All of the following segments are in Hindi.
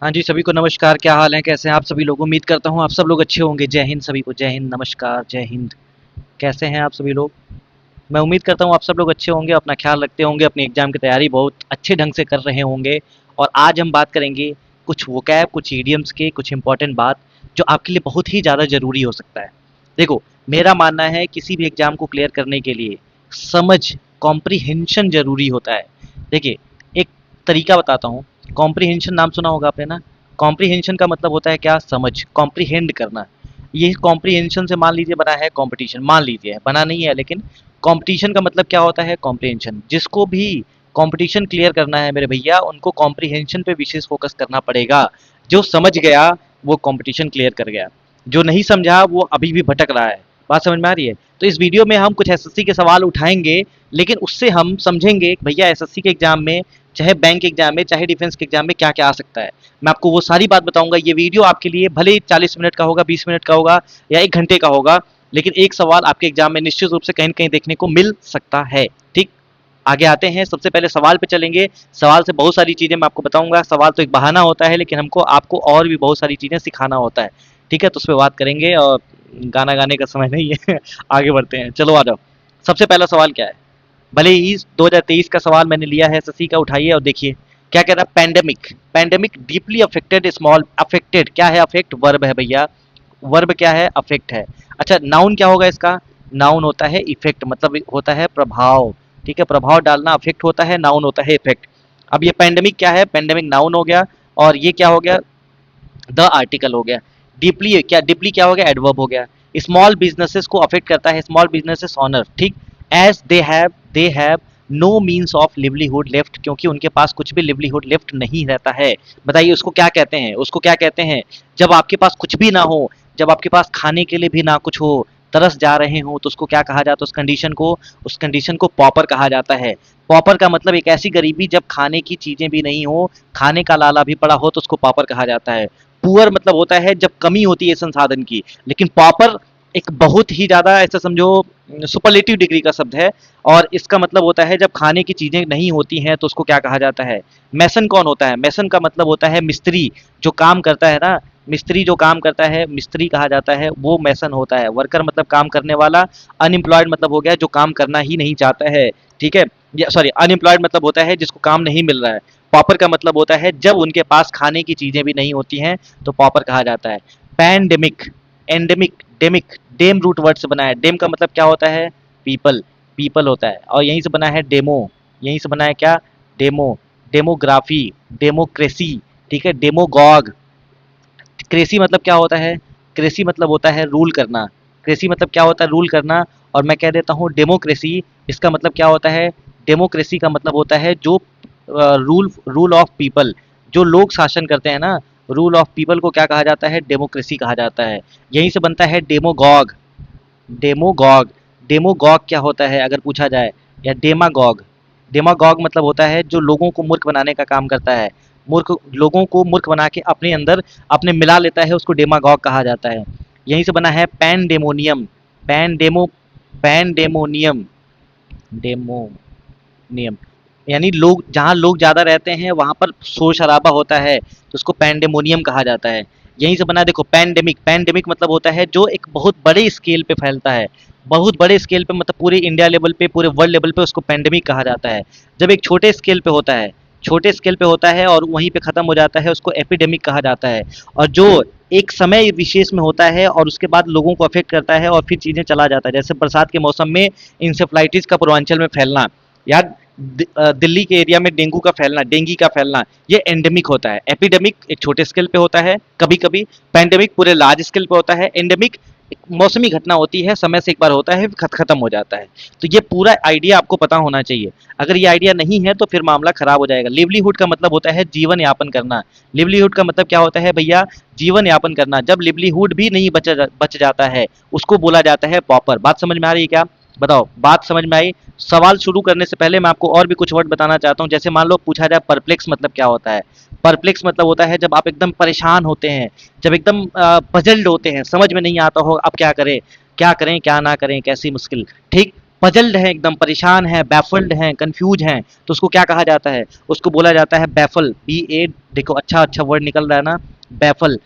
हाँ जी, सभी को नमस्कार। क्या हाल है? कैसे हैं आप सभी लोग? उम्मीद करता हूँ आप सब लोग अच्छे होंगे। जय हिंद सभी को। जय हिंद, नमस्कार, जय हिंद। कैसे हैं आप सभी लोग? मैं उम्मीद करता हूँ आप सब लोग अच्छे होंगे, अपना ख्याल रखते होंगे, अपनी एग्जाम की तैयारी बहुत अच्छे ढंग से कर रहे होंगे। और आज हम बात करेंगे कुछ वोकैब, कुछ इडियम्स के, कुछ इंपॉर्टेंट बात जो आपके लिए बहुत ही ज़्यादा ज़रूरी हो सकता है। देखो, मेरा मानना है किसी भी एग्जाम को क्लियर करने के लिए समझ, कॉम्प्रिहेंशन ज़रूरी होता है। देखिए, एक तरीका बताता हूँ। कॉम्प्रिहेंशन नाम सुना होगा आपने ना? कॉम्प्रिहेंशन का मतलब होता है क्या? समझ, कॉम्प्रिहेंड करना। ये कॉम्प्रिहेंशन से मान लीजिए बना है कॉम्पिटिशन, मान लीजिए बना नहीं है, लेकिन कंपटीशन का मतलब क्या होता है? कॉम्प्रिहेंशन। जिसको भी कंपटीशन क्लियर करना है मेरे भैया, उनको कॉम्प्रिहेंशन पे विशेष फोकस करना पड़ेगा। जो समझ गया वो कंपटीशन क्लियर कर गया, जो नहीं समझा वो अभी भी भटक रहा है। बात समझ में आ रही है? तो इस वीडियो में हम कुछ एसएससी के सवाल उठाएंगे, लेकिन उससे हम समझेंगे कि भैया एसएससी के एग्जाम में, चाहे बैंक एग्जाम में, चाहे डिफेंस के एग्जाम में क्या क्या आ सकता है। मैं आपको वो सारी बात बताऊंगा। ये वीडियो आपके लिए भले 40 मिनट का होगा, 20 मिनट का होगा, या 1 घंटे का होगा, लेकिन एक सवाल आपके एग्जाम में निश्चित रूप से कहीं न कहीं देखने को मिल सकता है। ठीक, आगे आते हैं। सबसे पहले सवाल पे चलेंगे। सवाल से बहुत सारी चीज़ें मैं आपको बताऊंगा। सवाल तो एक बहाना होता है, लेकिन हमको आपको और भी बहुत सारी चीज़ें सिखाना होता है। ठीक है, तो उस पर बात करेंगे। और गाना गाने का समय नहीं है। आगे बढ़ते हैं, चलो आ जाओ। सबसे पहला सवाल क्या है? भले ही 2023 का सवाल मैंने लिया है एसएससी का, उठाइए और देखिए क्या कह रहा है। Pandemic, pandemic deeply affected small, affected क्या है? अफेक्ट वर्ब है भैया। वर्ब क्या है? अफेक्ट है। अच्छा, नाउन क्या होगा इसका? नाउन होता है इफेक्ट, मतलब होता है प्रभाव। ठीक है, प्रभाव डालना अफेक्ट होता है, नाउन होता है इफेक्ट। अब ये पैंडेमिक क्या है? पैंडेमिक नाउन हो गया। और ये क्या हो गया? द आर्टिकल हो गया। डीपली क्या? डीपली क्या हो गया? एडवर्ब हो गया। स्मॉल बिजनेसेस को अफेक्ट करता है, स्मॉल बिजनेसेस ऑनर। ठीक, as they have no means of livelihood left, क्योंकि उनके पास कुछ भी लिवलीहुड लेफ्ट नहीं रहता है। बताइए उसको क्या कहते हैं? उसको क्या कहते हैं? जब आपके पास कुछ भी ना हो, जब आपके पास खाने के लिए भी ना कुछ हो, तरस जा रहे हो, तो उसको क्या कहा जाता है? उस कंडीशन को पॉपर कहा जाता है। पॉपर का मतलब एक ऐसी गरीबी जब खाने की चीजें भी नहीं हो, खाने का लाला भी पड़ा हो, तो उसको पॉपर कहा जाता है। पुअर मतलब होता है जब कमी होती है संसाधन की, लेकिन पॉपर एक बहुत ही ज्यादा, ऐसा समझो, सुपरलेटिव डिग्री का शब्द है। और इसका मतलब होता है जब खाने की चीजें नहीं होती हैं, तो उसको क्या कहा जाता है? मैसन कौन होता है? मैसन का मतलब होता है मिस्त्री, जो काम करता है ना। मिस्त्री जो काम करता है, मिस्त्री कहा जाता है, वो मैसन होता है। वर्कर मतलब काम करने वाला। अनएम्प्लॉयड मतलब हो गया जो काम करना ही नहीं चाहता है। ठीक है, सॉरी, अनएम्प्लॉयड मतलब होता है जिसको काम नहीं मिल रहा है। पॉपर का मतलब होता है जब उनके पास खाने की चीजें भी नहीं होती हैं, तो पॉपर कहा जाता है। Pandemic, endemic, demic, dem root word से बना है। डेम का मतलब क्या होता है? पीपल, पीपल होता है। और यहीं से बना है डेमो, यहीं से बना है क्या? डेमो। Demography, democracy. ठीक है, डेमोगॉग। क्रेसी मतलब क्या होता है? क्रेसी मतलब होता है रूल करना। क्रेसी मतलब क्या होता है? रूल करना। और मैं कह देता हूँ डेमोक्रेसी, इसका मतलब क्या होता है? डेमोक्रेसी का मतलब होता है जो रूल रूल ऑफ पीपल, जो लोग शासन करते हैं ना, रूल ऑफ पीपल को क्या कहा जाता है? डेमोक्रेसी कहा जाता है। यहीं से बनता है डेमोगॉग। डेमोगॉग, डेमोगॉग क्या होता है अगर पूछा जाए? या डेमागॉग। डेमागॉग मतलब होता है जो लोगों को मूर्ख बनाने का काम करता है। मूर्ख, लोगों को मूर्ख बना के अपने अंदर अपने मिला लेता है, उसको डेमागॉग कहा जाता है। यहीं से बना है पैनडेमोनियम। पैनडेमो, पैनडेमोनियम, डेमोनियम, यानी लोग, जहाँ लोग ज्यादा रहते हैं वहां पर शोर शराबा होता है, तो उसको पैंडेमोनियम कहा जाता है। यहीं से बना, देखो, पैंडेमिक। पैंडेमिक मतलब होता है जो एक बहुत बड़े स्केल पे फैलता है। बहुत बड़े स्केल पे मतलब पूरे इंडिया लेवल पे, पूरे वर्ल्ड लेवल पे, उसको पैंडेमिक कहा जाता है। जब एक छोटे स्केल पे होता है, छोटे स्केल पे होता है और वहीं पे खत्म हो जाता है, उसको एपिडेमिक कहा जाता है। और जो एक समय विशेष में होता है और उसके बाद लोगों को अफेक्ट करता है और फिर चीजें चला जाता है, जैसे बरसात के मौसम में इंसेफ्लाइटिस का पूर्वांचल में फैलना, या दिल्ली के एरिया में डेंगू का फैलना, डेंगी का फैलना, ये एंडेमिक होता है। एपिडेमिक एक छोटे स्केल पे होता है कभी कभी, पैंडेमिक पूरे लार्ज स्केल पे होता है। एंडेमिक एक मौसमी घटना होती है, समय से एक बार होता है, खत्म हो जाता है। तो ये पूरा आइडिया आपको पता होना चाहिए। अगर ये आइडिया नहीं है तो फिर मामला खराब हो जाएगा। लिवलीहुड का मतलब होता है जीवन यापन करना। लिवलीहुड का मतलब क्या होता है भैया? जीवन यापन करना। जब लिवलीहुड भी नहीं बच जाता है, उसको बोला जाता है पॉपर। बात समझ में आ रही है क्या? बताओ, बात समझ में आई? सवाल शुरू करने से पहले मैं आपको और भी कुछ वर्ड बताना चाहता हूँ। जैसे मान लो पूछा जाए परप्लेक्स मतलब क्या होता है? परप्लेक्स मतलब होता है जब आप एकदम परेशान होते हैं, जब एकदम पजल्ड होते हैं, समझ में नहीं आता हो अब क्या करें, क्या करें क्या ना करें, कैसी मुश्किल। ठीक, पजल्ड हैं, एकदम परेशान हैं, बैफल्ड हैं, कंफ्यूज हैं, तो उसको क्या कहा जाता है? उसको बोला जाता है बैफल। बी ए, देखो अच्छा अच्छा वर्ड निकल रहा है ना, बैफल।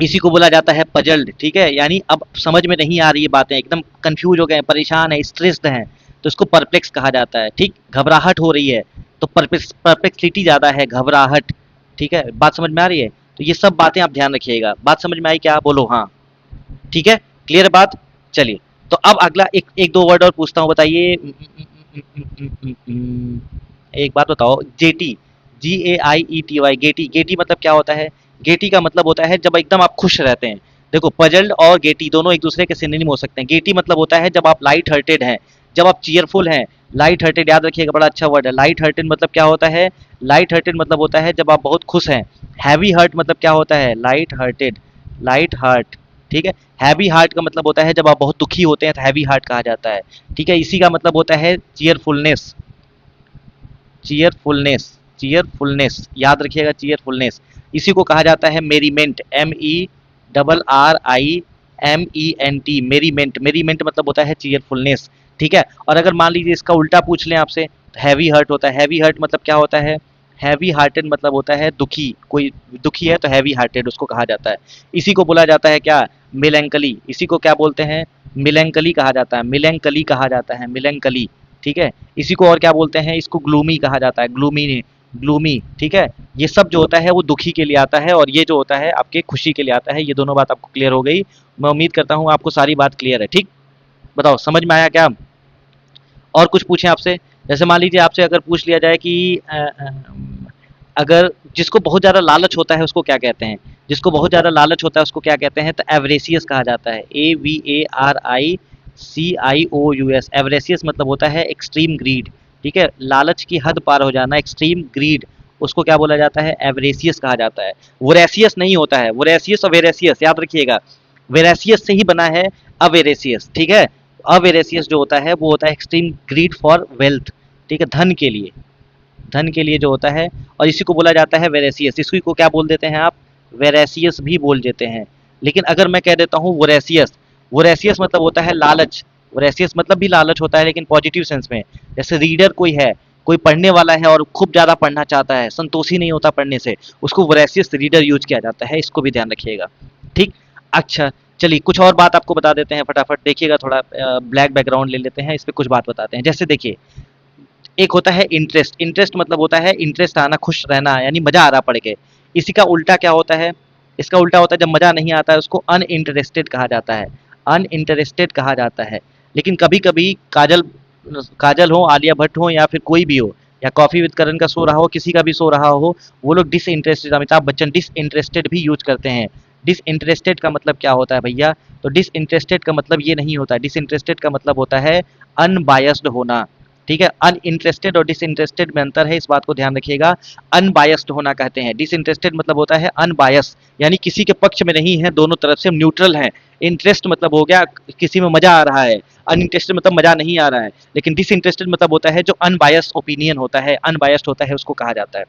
इसी को बोला जाता है पजल्ड, ठीक है, यानी अब समझ में नहीं आ रही है बातें, एकदम कंफ्यूज हो गए हैं, परेशान है, स्ट्रेस्ड हैं, तो इसको परप्लेक्स कहा जाता है। ठीक, घबराहट हो रही है तो परप्लेक्सिटी ज़्यादा है, घबराहट। ठीक है, बात समझ में आ रही है? तो ये सब बातें आप ध्यान रखिएगा। बात समझ में आई क्या? बोलो हाँ। ठीक है, क्लियर है बात? चलिए, तो अब अगला एक एक दो वर्ड और पूछता हूँ, बताइए। एक बात बताओ, जेटी, GAIETY, गेटी, गेटी मतलब क्या होता है? गेटी का मतलब होता है जब एकदम आप खुश रहते हैं। देखो, पजल्ड और गेटी दोनों एक दूसरे के सिनोनिम हो सकते हैं। गेटी मतलब होता है जब आप लाइट हार्टेड हैं, जब आप चीयरफुल हैं। लाइट हार्टेड याद रखिएगा, बड़ा अच्छा वर्ड है। लाइट हार्टेड मतलब क्या होता है? लाइट हार्टेड मतलब होता है जब आप बहुत खुश हैं। हैवी हार्ट मतलब क्या होता है? Light hearted, light heart. ठीक है, हैवी हार्ट का मतलब होता है जब आप बहुत दुखी होते हैं तो हैवी हार्ट कहा जाता है। ठीक है, इसी का मतलब होता है चीयरफुलनेस, चीयरफुलनेस, चीयरफुलनेस, याद रखिएगा, चीयरफुलनेस। इसी को कहा जाता है मेरीमेंट, MERRIMENT, मेरीमेंट। मेरीमेंट मतलब होता है चीयरफुलनेस। ठीक है, और अगर मान लीजिए इसका उल्टा पूछ लें आपसे, तो हैवी हर्ट होता है। हैवी हर्ट मतलब क्या होता है? हैवी हार्टेड मतलब होता है दुखी, कोई दुखी है तो हैवी हार्टेड उसको कहा जाता है। इसी को बोला जाता है क्या? मिलैंकली। इसी को क्या बोलते हैं? मिलैंकली कहा जाता है, मिलैंकली कहा जाता है, मिलैंकली। ठीक है, इसी को और क्या बोलते हैं? इसको ग्लूमी कहा जाता है, ग्लूमी, ग्लूमी। ठीक है, ये सब जो होता है वो दुखी के लिए आता है, और ये जो होता है आपके खुशी के लिए आता है। ये दोनों बात आपको क्लियर हो गई। मैं उम्मीद करता हूँ आपको सारी बात क्लियर है। ठीक, बताओ समझ में आया क्या? और कुछ पूछें आपसे? जैसे मान लीजिए आपसे अगर पूछ लिया जाए कि अगर जिसको बहुत ज़्यादा लालच होता है उसको क्या कहते हैं? जिसको बहुत ज़्यादा लालच होता है उसको क्या कहते हैं? तो एवरेसियस कहा जाता है, AVARICIOUS। एवरेसियस मतलब होता है एक्सट्रीम ग्रीड। ठीक है, लालच की हद पार हो जाना, एक्सट्रीम ग्रीड, उसको क्या बोला जाता है? एवरेसियस कहा जाता है। वोरेसियस नहीं होता है, वोरेसियस और वेरेसियस याद रखिएगा, वेरेसियस से ही बना है अवेरेसियस। ठीक है, अवेरेसियस जो होता है वो होता है एक्सट्रीम ग्रीड फॉर वेल्थ। ठीक है, धन के लिए, धन के लिए जो होता है, और इसी को बोला जाता है वेरेसियस। इसी को क्या बोल देते हैं आप? वेरेसियस भी बोल देते हैं। लेकिन अगर मैं कह देता हूँ वोरेसियस, वोरेसियस मतलब होता है लालच। वोरेसियस मतलब भी लालच होता है लेकिन पॉजिटिव सेंस में। जैसे रीडर कोई है, कोई पढ़ने वाला है और खूब ज़्यादा पढ़ना चाहता है, संतोषी नहीं होता पढ़ने से, उसको वोरेसियस रीडर यूज किया जाता है। इसको भी ध्यान रखिएगा। ठीक, अच्छा, चलिए कुछ और बात आपको बता देते हैं फटाफट। देखिएगा, थोड़ा ब्लैक बैकग्राउंड ले लेते हैं, इस पर कुछ बात बताते हैं। जैसे देखिए, एक होता है इंटरेस्ट। इंटरेस्ट मतलब होता है इंटरेस्ट आना, खुश रहना, यानी मजा आ रहा पढ़ के। इसी का उल्टा क्या होता है? इसका उल्टा होता है जब मजा नहीं आता है, उसको अनइंटरेस्टेड कहा जाता है, अनइंटरेस्टेड कहा जाता है। लेकिन कभी कभी काजल, काजल हो, आलिया भट्ट हो, या फिर कोई भी हो, या कॉफी विद करण का शो रहा हो, किसी का भी शो रहा हो, वो लोग डिसइंटरेस्टेड, अमिताभ बच्चन डिसइंटरेस्टेड भी यूज करते हैं। डिसइंटरेस्टेड का मतलब क्या होता है भैया? तो डिसइंटरेस्टेड का मतलब ये नहीं होता, डिसइंटरेस्टेड का मतलब होता है अनबायस्ड होना। ठीक है, अनइंटरेस्टेड और डिसइंटरेस्टेड में अंतर है, इस बात को ध्यान रखिएगा। अनबायस्ड होना कहते हैं, डिसइंटरेस्टेड मतलब होता है अनबायस, यानी किसी के पक्ष में नहीं है, दोनों तरफ से न्यूट्रल है। इंटरेस्ट मतलब हो गया किसी में मजा आ रहा है, अनइंटरेस्टेड मतलब मजा नहीं आ रहा है। लेकिन डिसइंटरेस्टेड मतलब होता है जो अनबायस्ड ओपिनियन होता है, अनबायस्ड होता है, उसको कहा जाता है।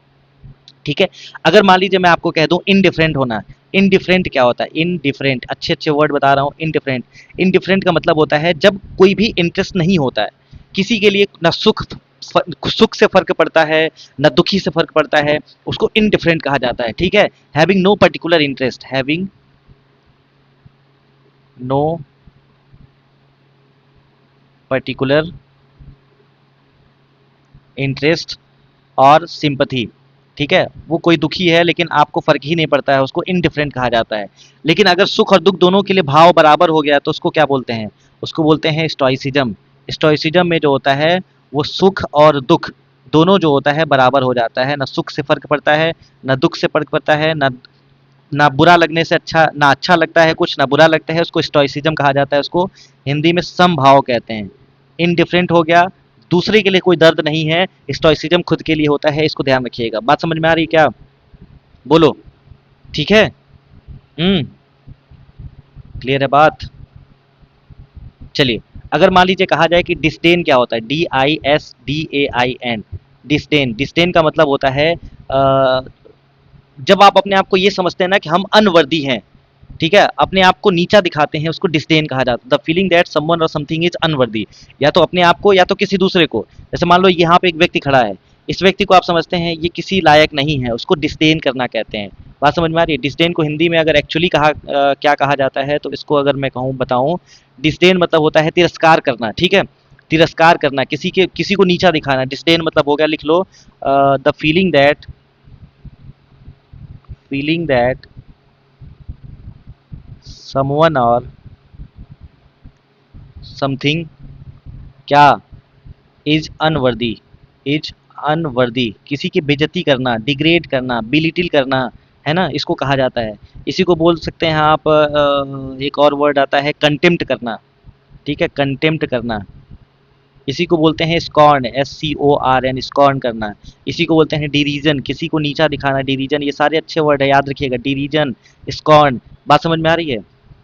ठीक है, अगर मान लीजिए मैं आपको कह दूं इनडिफरेंट होना, इनडिफरेंट क्या होता है? इनडिफरेंट, अच्छे अच्छे वर्ड बता रहा हूँ। इनडिफरेंट, इनडिफरेंट का मतलब होता है जब कोई भी इंटरेस्ट नहीं होता है किसी के लिए, ना सुख से फर्क पड़ता है, ना दुखी से फर्क पड़ता है, उसको इनडिफरेंट कहा जाता है। ठीक है, having no particular interest, having no particular interest और सिंपथी। ठीक है, वो कोई दुखी है लेकिन आपको फर्क ही नहीं पड़ता है, उसको इनडिफरेंट कहा जाता है। लेकिन अगर सुख और दुख दोनों के लिए भाव बराबर हो गया तो उसको क्या बोलते हैं? उसको बोलते हैं स्टोइसिज्म। स्टोइसिज्म में जो होता है वो सुख और दुख दोनों जो होता है बराबर हो जाता है, ना सुख से फर्क पड़ता है, ना दुख से फर्क पड़ता है, ना ना बुरा लगने से अच्छा, ना अच्छा लगता है कुछ, ना बुरा लगता है, उसको स्टोइसिज्म कहा जाता है। उसको हिंदी में समभाव कहते हैं। इनडिफरेंट हो गया, दूसरे के लिए कोई दर्द नहीं है, स्टोइसिज्म खुद के लिए होता है, इसको ध्यान रखिएगा। बात समझ में आ रही है क्या? बोलो, ठीक है? क्लियर है बात? चलिए, अगर मान लीजिए कहा जाए कि डिस्डेन क्या होता है? DISDAIN, disdain. डिस्डेन का मतलब होता है जब आप अपने आप को ये समझते हैं ना कि हम अनवर्दी हैं, ठीक है, अपने आप को नीचा दिखाते हैं, उसको डिस्डेन कहा जाता है। द फीलिंग दैट समवन और समथिंग इज अनवर्दी, या तो अपने आप को या तो किसी दूसरे को। जैसे मान लो यहाँ पे एक व्यक्ति खड़ा है, इस व्यक्ति को आप समझते हैं ये किसी लायक नहीं है, उसको डिस्डेन करना कहते हैं। बात समझ में आ रही है? डिस्डेन को हिंदी में अगर एक्चुअली क्या कहा जाता है, तो इसको अगर मैं कहूँ बताऊँ, डिस्डेन मतलब होता है तिरस्कार करना। ठीक है, तिरस्कार करना, किसी को नीचा दिखाना। डिस्डेन मतलब हो गया, लिख लो, द फीलिंग दैट समवन और समथिंग क्या इज अनवर्दी, इज अनवर्दी, किसी की बेइज्जती करना, डिग्रेड करना, बिलिटिल करना, है ना, इसको कहा जाता है। इसी को बोल सकते हैं आप, एक और वर्ड आता है कंटेम्प्ट करना। ठीक है, कंटेम्प्ट करना। इसी को बोलते हैं स्कॉर्न, SCORN, स्कॉर्न करना। इसी को बोलते हैं डिरीजन, किसी को नीचा दिखाना, डिरीजन। ये सारे अच्छे वर्ड है, याद रखिएगा, डिरीजन, स्कॉर्न। बात समझ में आ रही है?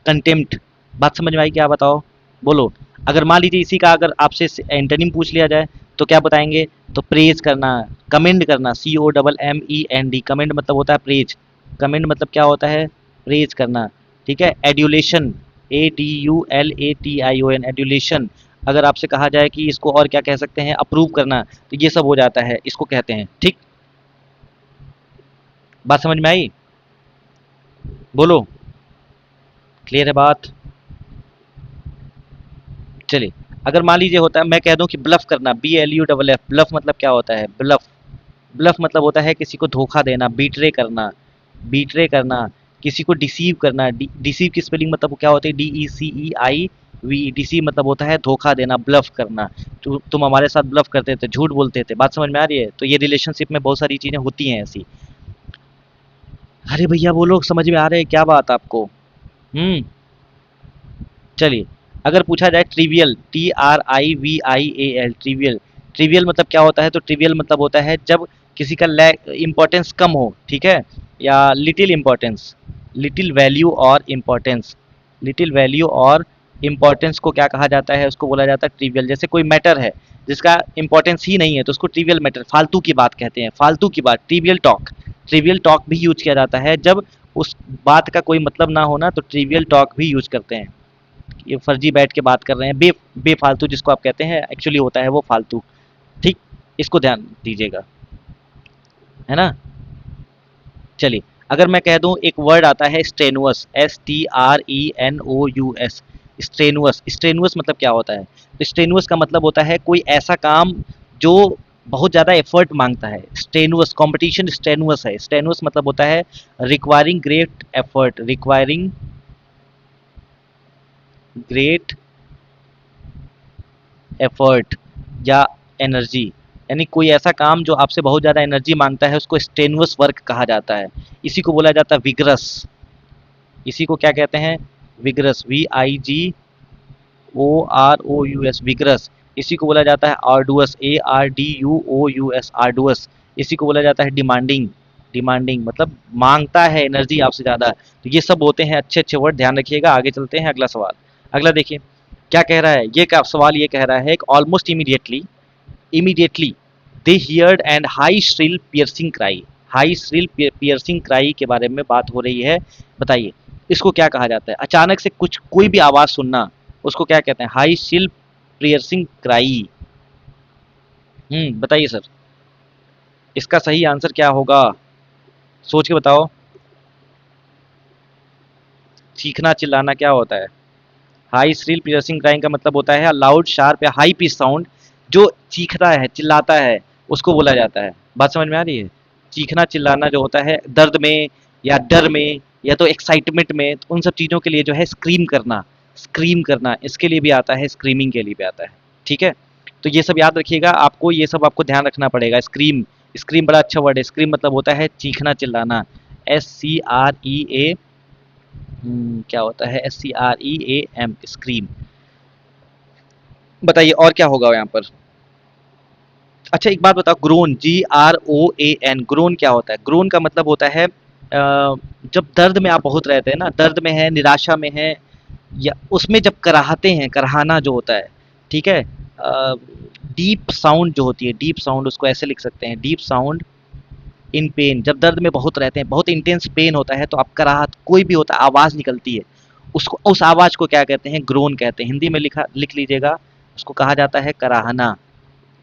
कंटेम्प्ट, बात समझ में आई क्या? बताओ, बोलो। अगर मान लीजिए इसी का अगर आपसे एंटोनिम पूछ लिया जाए तो क्या बताएंगे? तो प्रेज करना, कमेंड करना, COMMEND, कमेंड मतलब होता है प्रेज। कमेंड मतलब क्या होता है? प्रेज करना। ठीक है, एड्यूलेशन, ADULATION, एड्यूलेशन। अगर आपसे कहा जाए कि इसको और क्या कह सकते हैं, अप्रूव करना, तो ये सब हो जाता है, इसको कहते हैं। ठीक, बात समझ में आई? बोलो, क्लियर है बात? चलिए, अगर मान लीजिए होता है, मैं कह दूं कि ब्लफ करना, BLUFF, ब्लफ मतलब क्या होता है? ब्लफ, ब्लफ मतलब होता है किसी को धोखा देना, बीट्रे करना, बीट्रे करना, किसी को डिसीव करना। डिसीव की स्पेलिंग मतलब क्या होती है? DECEIV, डिसीव मतलब होता है धोखा देना, ब्लफ करना। तुम हमारे साथ ब्लफ करते थे, झूठ बोलते थे। बात समझ में आ रही है? तो ये रिलेशनशिप में बहुत सारी चीजें होती हैं ऐसी। अरे भैया वो लोग समझ में आ रहे हैं क्या बात आपको? हम्म, चलिए, अगर पूछा जाए ट्रिवियल, TRIVIAL, ट्रिवियल, ट्रिवियल मतलब क्या होता है? तो ट्रिवियल मतलब होता है जब किसी का इंपॉर्टेंस कम हो। ठीक है, या लिटिल इंपॉर्टेंस, लिटिल वैल्यू और इम्पोर्टेंस, लिटिल वैल्यू और इम्पोर्टेंस को क्या कहा जाता है? उसको बोला जाता है ट्रिवियल। जैसे कोई मैटर है जिसका इंपॉर्टेंस ही नहीं है, तो उसको ट्रिवियल मैटर, फालतू की बात कहते हैं, फालतू की बात, ट्रिवियल टॉक। ट्रिवियल टॉक भी यूज किया जाता है जब उस बात का कोई मतलब ना होना, तो ट्रिवियल टॉक भी यूज करते हैं। ये फर्जी बैठ के बात कर रहे हैं, बेफालतू जिसको आप कहते हैं, एक्चुअली होता है वो फालतू। ठीक, इसको ध्यान दीजिएगा, है ना। चलिए, अगर मैं कह दूं एक वर्ड आता है स्ट्रेनुअस, STRENOUS, स्ट्रेनुअस, स्ट्रेनुअस मतलब क्या होता है? तो स्ट्रेनुअस का मतलब होता है कोई ऐसा काम जो बहुत ज़्यादा एफर्ट मांगता है। स्ट्रेनुअस, कंपटीशन स्ट्रेनुअस है। स्ट्रेनुअस मतलब होता है requiring great effort, requiring great effort या एनर्जी। यानी कोई ऐसा काम जो आपसे बहुत ज़्यादा एनर्जी मांगता है, उसको स्टेनुअस वर्क कहा जाता है। इसी को बोला जाता है विग्रस। इसी को क्या कहते हैं? Vigorous, VIGOROUS, vigorous. इसी को बोला जाता है आर्डुअस, ARDUOUS, आर्डुअस। इसी को बोला जाता है डिमांडिंग, डिमांडिंग मतलब मांगता है एनर्जी आपसे ज़्यादा। तो ये सब होते हैं अच्छे अच्छे वर्ड, ध्यान रखिएगा। आगे चलते हैं, अगला सवाल। अगला देखिए क्या कह रहा है। ये क्या सवाल ये कह रहा है, almost immediately, immediately they heard and high shrill piercing cry, high shrill piercing cry के बारे में बात हो रही है। बताइए इसको क्या कहा जाता है? अचानक से कुछ कोई भी आवाज सुनना, उसको क्या कहते हैं? High shrill piercing cry. बताइए सर, इसका सही आंसर क्या होगा? सोच के बताओ। चीखना चिल्लाना क्या होता है? हाई श्रिल पियर्सिंग क्राइंग का मतलब होता है लाउड शार्प या हाई पिच साउंड, जो चीखता है चिल्लाता है, उसको बोला जाता है। बात समझ में आ रही है? चीखना चिल्लाना जो होता है दर्द में या डर में या तो एक्साइटमेंट में, तो उन सब चीज़ों के लिए जो है स्क्रीम करना, स्क्रीम करना, इसके लिए भी आता है, स्क्रीमिंग के लिए भी आता है। ठीक है, तो ये सब याद रखिएगा, आपको ये सब आपको ध्यान रखना पड़ेगा। स्क्रीम, स्क्रीम बड़ा अच्छा वर्ड है। स्क्रीम मतलब होता है चीखना चिल्लाना, SCREA, क्या होता है? SCREAM, scream. बताइए और क्या होगा यहाँ पर? अच्छा एक बात बताओ, ग्रोन, GROAN, ग्रोन क्या होता है? ग्रोन का मतलब होता है जब दर्द में आप बहुत रहते हैं ना, दर्द में है, निराशा में है, या उसमें जब कराहते हैं, कराहना जो होता है। ठीक है, डीप साउंड जो होती है, डीप साउंड, उसको ऐसे लिख सकते हैं, डीप साउंड इन पेन, जब दर्द में बहुत रहते हैं, बहुत इंटेंस पेन होता है तो आप कराहत कोई भी होता है, आवाज़ निकलती है, उसको उस आवाज़ को क्या कहते हैं? ग्रोन कहते हैं। हिंदी में लिख लीजिएगा, उसको कहा जाता है कराहना।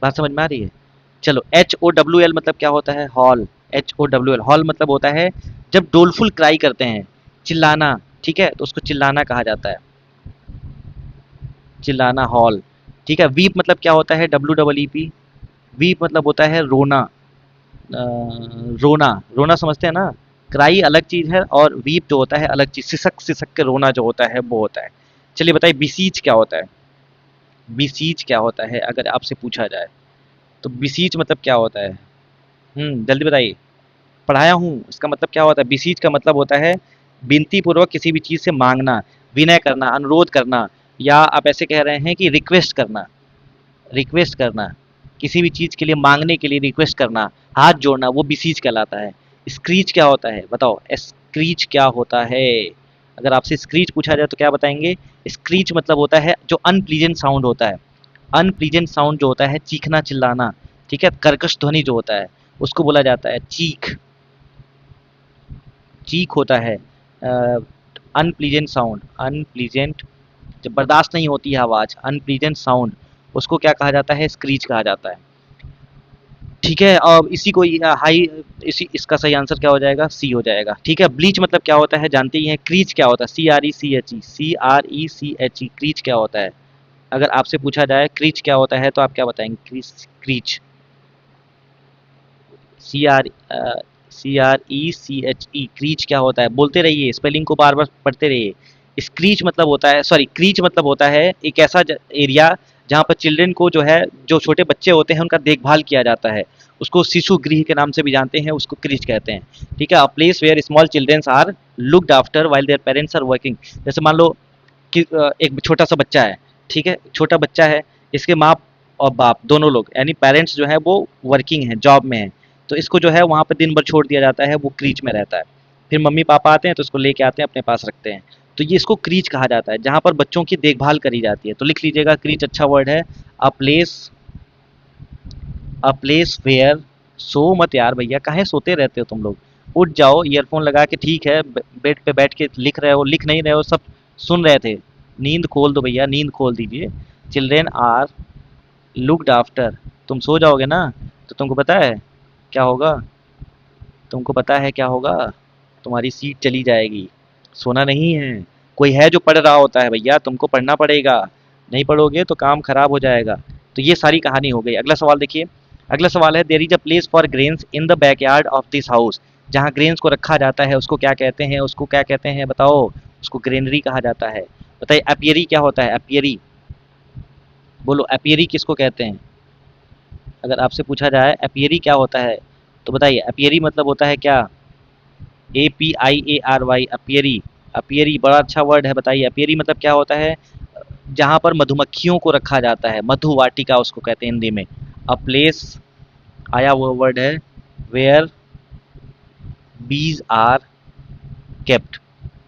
बात समझ में आ रही है? चलो, HOWL मतलब क्या होता है? हॉल। HOWL हॉल मतलब होता है जब डोलफुल क्राई करते हैं, चिल्लाना, ठीक है? तो उसको चिल्लाना कहा जाता है, चिल्लाना, हॉल। ठीक है? वीप मतलब क्या होता है? WEEP। वीप मतलब होता है रोना। रोना, रोना समझते हैं ना? क्राई अलग चीज है और वीप जो होता है अलग चीज, सिसक सिसक के रोना जो होता है वो होता है। चलिए बताइए, बिसीज क्या होता है? बिसीज क्या होता है अगर आपसे पूछा जाए? तो बिसीज मतलब क्या होता है? जल्दी बताइए। पढ़ाया हूँ, इसका मतलब क्या होता है? बिसीज का मतलब होता है विनती पूर्वक किसी भी चीज से मांगना, विनय करना, अनुरोध करना, या आप ऐसे कह रहे हैं कि रिक्वेस्ट करना। रिक्वेस्ट करना, किसी भी चीज के लिए मांगने के लिए रिक्वेस्ट करना, हाथ जोड़ना, वो बिसीज कहलाता है। स्क्रीच क्या होता है बताओ? स्क्रीच क्या होता है? अगर आपसे स्क्रीच पूछा जाए तो क्या बताएंगे? स्क्रीच मतलब होता है जो अनप्लीजेंट साउंड होता है। अनप्लीजेंट साउंड जो होता है, चीखना, चिल्लाना, ठीक है? कर्कश ध्वनि जो होता है उसको बोला जाता है चीख। चीख होता है अनप्लीजेंट साउंड, अनप्लीजेंट, जब बर्दाश्त नहीं होती है आवाज, अनप्लीजेंट साउंड, उसको क्या कहा जाता है? स्क्रीच कहा जाता है। ठीक है, और इसी को हाई, इसी इसका सही आंसर क्या हो जाएगा? सी हो जाएगा। ठीक है, ब्लीच मतलब क्या होता है जानते ही हैं। क्रीच क्या होता है? CRECH, क्रीच क्या होता है? अगर आपसे पूछा जाए क्रीच क्या होता है तो आप क्या बताएंगे? क्रीच, क्रीच, CRECHE, क्रीच क्या होता है? बोलते रहिए, स्पेलिंग को बार बार पढ़ते रहिए। स्क्रीच मतलब होता है, सॉरी, क्रीच मतलब होता है एक ऐसा एरिया जहाँ पर चिल्ड्रन को जो है, जो छोटे बच्चे होते हैं उनका देखभाल किया जाता है, उसको शिशु गृह के नाम से भी जानते हैं, उसको क्रीच कहते हैं। ठीक है, a place where small childrens are looked after while their parents are working. जैसे मान लो कि एक छोटा सा बच्चा है, ठीक है, छोटा बच्चा है, इसके माँ और बाप दोनों लोग यानी पेरेंट्स जो है वो वर्किंग है, जॉब में है, तो इसको जो है वहाँ पे दिन भर छोड़ दिया जाता है, वो क्रीच में रहता है। फिर मम्मी पापा आते हैं तो इसको लेके आते हैं, अपने पास रखते हैं। तो ये इसको क्रीच कहा जाता है, जहाँ पर बच्चों की देखभाल करी जाती है। तो लिख लीजिएगा, क्रीच अच्छा वर्ड है। A place, a place where, सो मत यार भैया, काहे सोते रहते हो तुम लोग? उठ जाओ, ईयरफोन लगा के, ठीक है, बेड पे बैठ के लिख रहे हो, लिख नहीं रहे हो, सब सुन रहे थे, नींद खोल दो भैया, नींद खोल दीजिए। Children are looked after. तुम सो जाओगे ना तो तुमको पता है क्या होगा? तुमको पता है क्या होगा? तुम्हारी सीट चली जाएगी। सोना नहीं है, कोई है जो पढ़ रहा होता है भैया, तुमको पढ़ना पड़ेगा, नहीं पढ़ोगे तो काम खराब हो जाएगा। तो ये सारी कहानी हो गई। अगला सवाल देखिए। अगला सवाल है, there is a place for grains in the backyard of this house. जहाँ ग्रेन्स को रखा जाता है उसको क्या कहते हैं? उसको क्या कहते हैं बताओ? उसको ग्रेनरी कहा जाता है। बताइए, एपियरी क्या होता है? एपियरी, बोलो, एपियरी किसको कहते हैं? अगर आपसे पूछा जाए एपियरी क्या होता है तो बताइए। एपियरी मतलब होता है क्या? APIARY, अपियरी। अपियरी बड़ा अच्छा वर्ड है, बताइए अपियरी मतलब क्या होता है? जहाँ पर मधुमक्खियों को रखा जाता है, मधु वाटिका उसको कहते हैं हिंदी में। अ प्लेस, आया वो वर्ड है, वेयर बीज आर केप्ट।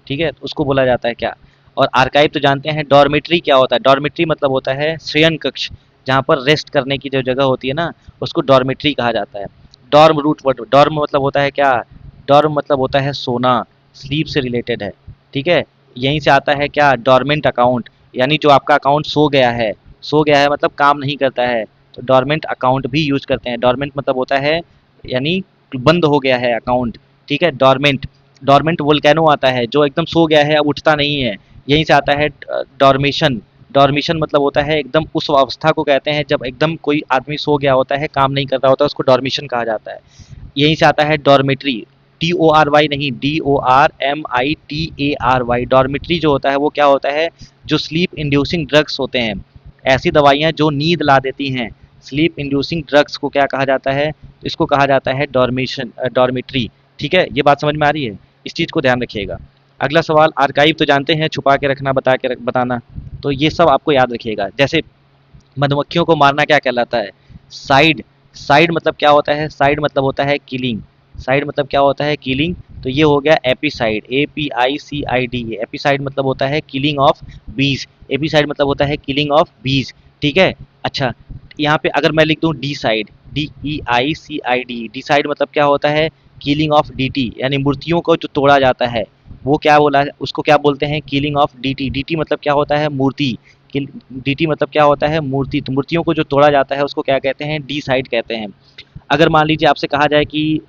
ठीक है, तो उसको बोला जाता है क्या? और आर्काइव तो जानते हैं। डॉर्मेट्री क्या होता है? डॉर्मेट्री मतलब होता है शयन कक्ष, जहाँ पर रेस्ट करने की जो जगह होती है ना, उसको डॉर्मेट्री कहा जाता है। डॉर्म रूट वर्ड, डॉर्म मतलब होता है क्या? डॉर्म मतलब होता है सोना, स्लीप से रिलेटेड है। ठीक है, यहीं से आता है क्या? डॉर्मेंट अकाउंट, यानी जो आपका अकाउंट सो गया है, सो गया है मतलब काम नहीं करता है, तो डॉर्मेंट अकाउंट भी यूज करते हैं। डॉर्मेंट मतलब होता है यानी बंद हो गया है अकाउंट। ठीक है, डॉर्मेंट, डॉर्मेंट वोल्केनो आता है जो एकदम सो गया है, अब उठता नहीं है, यहीं से आता है डॉर्मेशन। डॉर्मेशन मतलब होता है एकदम, उस अवस्था को कहते हैं जब एकदम कोई आदमी सो गया होता है, काम नहीं कर रहा होता, उसको डॉर्मेशन कहा जाता है। यहीं से आता है डॉर्मेट्री, TORY नहीं, DORMITARY। डॉर्मेट्री जो होता है वो क्या होता है? जो स्लीप इंड्यूसिंग ड्रग्स होते हैं, ऐसी दवाइयाँ जो नींद ला देती हैं, स्लीप इंड्यूसिंग ड्रग्स को क्या कहा जाता है? इसको कहा जाता है डॉर्मेशन, डॉर्मेट्री। ठीक है, ये बात समझ में आ रही है? इस चीज़ को ध्यान रखिएगा। अगला सवाल, आर्काइव तो जानते हैं, छुपा के रखना, बताना, तो ये सब आपको याद रखिएगा। जैसे मधुमक्खियों को मारना क्या कहलाता है? साइड। साइड मतलब क्या होता है? साइड मतलब होता है किलिंग। साइड मतलब क्या होता है? किलिंग। तो ये हो गया एपीसाइड, APICID। एपीसाइड मतलब होता है किलिंग ऑफ बीज। एपीसाइड मतलब होता है किलिंग ऑफ बीज। ठीक है, अच्छा, यहाँ पे अगर मैं लिख दूँ डी साइड, DEICID, डिसाइड मतलब क्या होता है, किलिंग ऑफ डीटी, यानी मूर्तियों को जो तोड़ा जाता है वो क्या बोला, उसको क्या बोलते हैं, किलिंग ऑफ डीटी। डीटी मतलब क्या होता है, मूर्ति। डीटी मतलब क्या होता है, मूर्ति। तो मूर्तियों को जो तोड़ा जाता है उसको क्या कहते हैं, डिसाइड कहते हैं। अगर मान लीजिए आपसे कहा जाए कि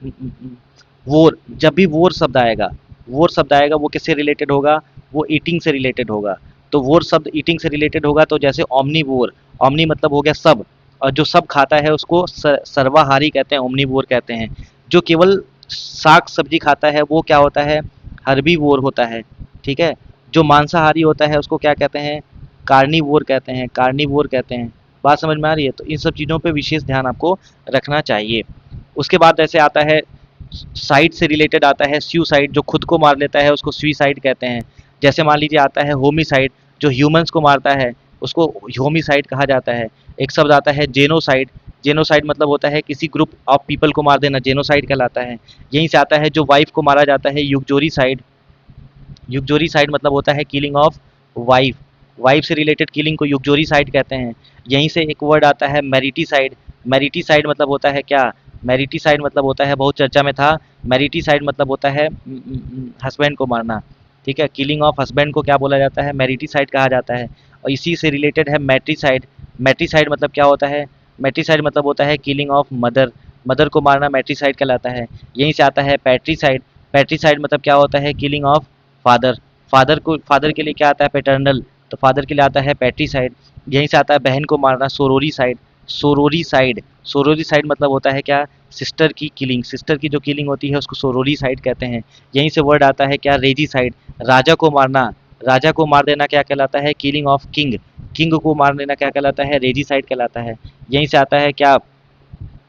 वोर, जब भी वोर शब्द आएगा, वोर शब्द आएगा वो किससे रिलेटेड होगा, वो ईटिंग से रिलेटेड होगा। तो वोर शब्द ईटिंग से रिलेटेड होगा, तो जैसे ओमनीवोर, ओमनी मतलब हो गया सब, और जो सब खाता है उसको सर्वाहारी कहते हैं, ओमनीवोर कहते हैं। जो केवल साग सब्जी खाता है वो क्या होता है, हर्बीवोर होता है। ठीक है। जो मांसाहारी होता है उसको क्या कहते हैं, कार्निवोर कहते हैं, कार्निवोर कहते हैं। बात समझ में आ रही है? तो इन सब चीज़ों पे विशेष ध्यान आपको रखना चाहिए। उसके बाद ऐसे आता है, साइड से रिलेटेड आता है सुसाइड, जो खुद को मार लेता है उसको सुसाइड कहते हैं। जैसे मान लीजिए आता है होमिसाइड, जो ह्यूमंस को मारता है उसको होमिसाइड कहा जाता है। एक शब्द आता है जेनोसाइड, जेनोसाइड मतलब होता है किसी ग्रुप ऑफ पीपल को मार देना, जेनोसाइड कहलाता है। यहीं से आता है जो वाइफ को मारा जाता है, युगजोरीसाइड। युगजोरीसाइड मतलब होता है किलिंग ऑफ वाइफ, वाइफ से रिलेटेड किलिंग को युगजोरीसाइड कहते हैं। यहीं से एक वर्ड आता है मैरिटीसाइड, मैरिटीसाइड मतलब होता है क्या, मैरिटीसाइड मतलब होता है, बहुत चर्चा में था, मैरिटीसाइड मतलब होता है हस्बैंड को मारना। ठीक है, किलिंग ऑफ हस्बैंड को क्या बोला जाता है, मैरिटीसाइड कहा जाता है। और इसी से रिलेटेड है मैट्रीसाइड, मैट्रीसाइड मतलब क्या होता है, मैट्रीसाइड मतलब होता है किलिंग ऑफ मदर, मदर को मारना मैट्रीसाइड कहलाता है। यहीं से आता है पैट्रीसाइड, पैट्रीसाइड मतलब क्या होता है, किलिंग ऑफ फादर, फादर को, फादर के लिए क्या आता है, पैटर्नल, तो फादर के लिए आता है पैट्रीसाइड। यहीं से आता है बहन को मारना, सोरोरी साइड, सोरोरी साइड, सोरोरी साइड मतलब होता है क्या, सिस्टर की किलिंग, सिस्टर की जो किलिंग होती है उसको सोरोरी साइड कहते हैं। यहीं से वर्ड आता है क्या, रेजी साइड, राजा को मारना, राजा को मार देना क्या कहलाता है, किलिंग ऑफ किंग, किंग को मार देना क्या कहलाता है, रेजी साइड कहलाता है। यहीं से आता है क्या,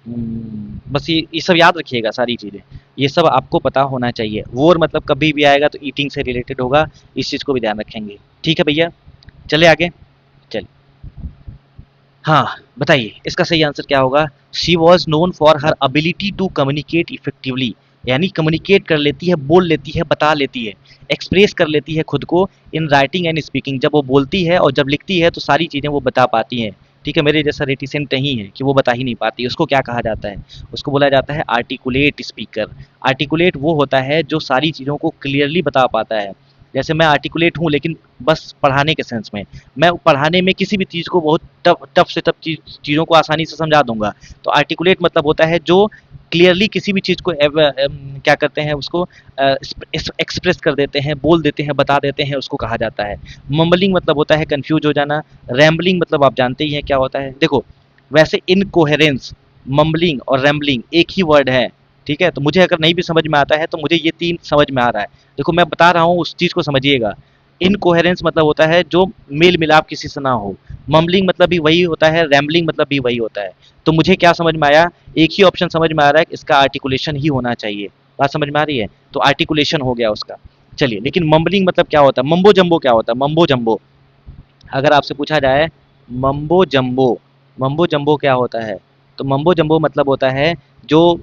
बस ये सब याद रखिएगा सारी चीज़ें, ये सब आपको पता होना चाहिए। वोर मतलब कभी भी आएगा तो ईटिंग से रिलेटेड होगा, इस चीज़ को भी ध्यान रखेंगे। ठीक है भैया, चले आगे, चल। हाँ, बताइए इसका सही आंसर क्या होगा। She was known for her ability to communicate effectively, यानी कम्युनिकेट कर लेती है, बोल लेती है, बता लेती है, एक्सप्रेस कर लेती है खुद को इन राइटिंग एंड स्पीकिंग। जब वो बोलती है और जब लिखती है तो सारी चीज़ें वो बता पाती हैं। ठीक है, मेरे जैसा रेटिसेंट नहीं है कि वो बता ही नहीं पाती। उसको क्या कहा जाता है, उसको बोला जाता है आर्टिकुलेट स्पीकर। आर्टिकुलेट वो होता है जो सारी चीज़ों को क्लियरली बता पाता है। जैसे मैं आर्टिकुलेट हूँ लेकिन बस पढ़ाने के सेंस में, मैं पढ़ाने में किसी भी चीज़ को बहुत टफ टफ से टफ चीज़ों को आसानी से समझा दूंगा। तो आर्टिकुलेट मतलब होता है जो क्लियरली किसी भी चीज़ को क्या करते हैं, उसको एक्सप्रेस कर देते हैं, बोल देते हैं, बता देते हैं, उसको कहा जाता है। मम्बलिंग मतलब होता है कंफ्यूज हो जाना। रैम्बलिंग मतलब आप जानते ही हैं क्या होता है। देखो, वैसे इनकोहेरेंस, मम्बलिंग और रैम्बलिंग एक ही वर्ड है। ठीक है, तो मुझे अगर नहीं भी समझ में आता है तो मुझे ये तीन समझ में आ रहा है। देखो मैं बता रहा हूँ, उस चीज़ को समझिएगा। इनकोहेरेंस मतलब होता है जो मेल मिलाप किसी से ना हो, मम्बलिंग मतलब भी वही होता है, रैम्बलिंग मतलब भी वही होता है। तो मुझे क्या समझ में आया, एक ही ऑप्शन समझ में आ रहा है कि इसका आर्टिकुलेशन ही होना चाहिए। बात समझ में आ रही है, तो आर्टिकुलेशन हो गया उसका। चलिए, लेकिन मम्बलिंग मतलब क्या होता है, मम्बो जम्बो क्या होता है, मम्बो जम्बो, अगर आपसे पूछा जाए मम्बो जम्बो, मम्बो जम्बो क्या होता है, तो मम्बो जम्बो मतलब होता है जो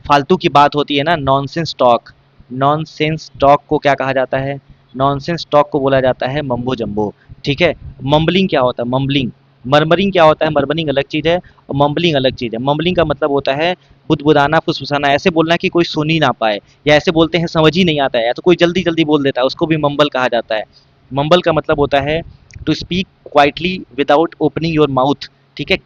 फालतू की बात होती है ना, नॉनसेंस टॉक, नॉनसेंस टॉक को क्या कहा जाता है, नॉनसेंस टॉक को बोला जाता है मम्बो जम्बो। ठीक है। मम्बलिंग क्या होता है, मम्बलिंग, मरमरिंग क्या होता है, मरमरिंग अलग चीज़ है और मम्बलिंग अलग चीज़ है। मम्बलिंग का मतलब होता है बुदबुदाना, फुसफुसाना, ऐसे बोलना कि कोई सुन ही ना पाए, या ऐसे बोलते हैं समझ ही नहीं आता है, या तो कोई जल्दी जल्दी बोल देता है, उसको भी मम्बल कहा जाता है। मम्बल का मतलब होता है to speak quietly without opening your mouth. ठीक है,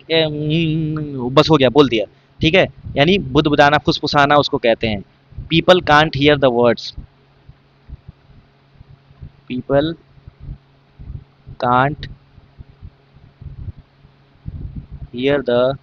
बस हो गया, बोल दिया। ठीक है, यानी बुदबुदाना, फुसफुसाना उसको कहते हैं। People can't hear the words, people can't hear the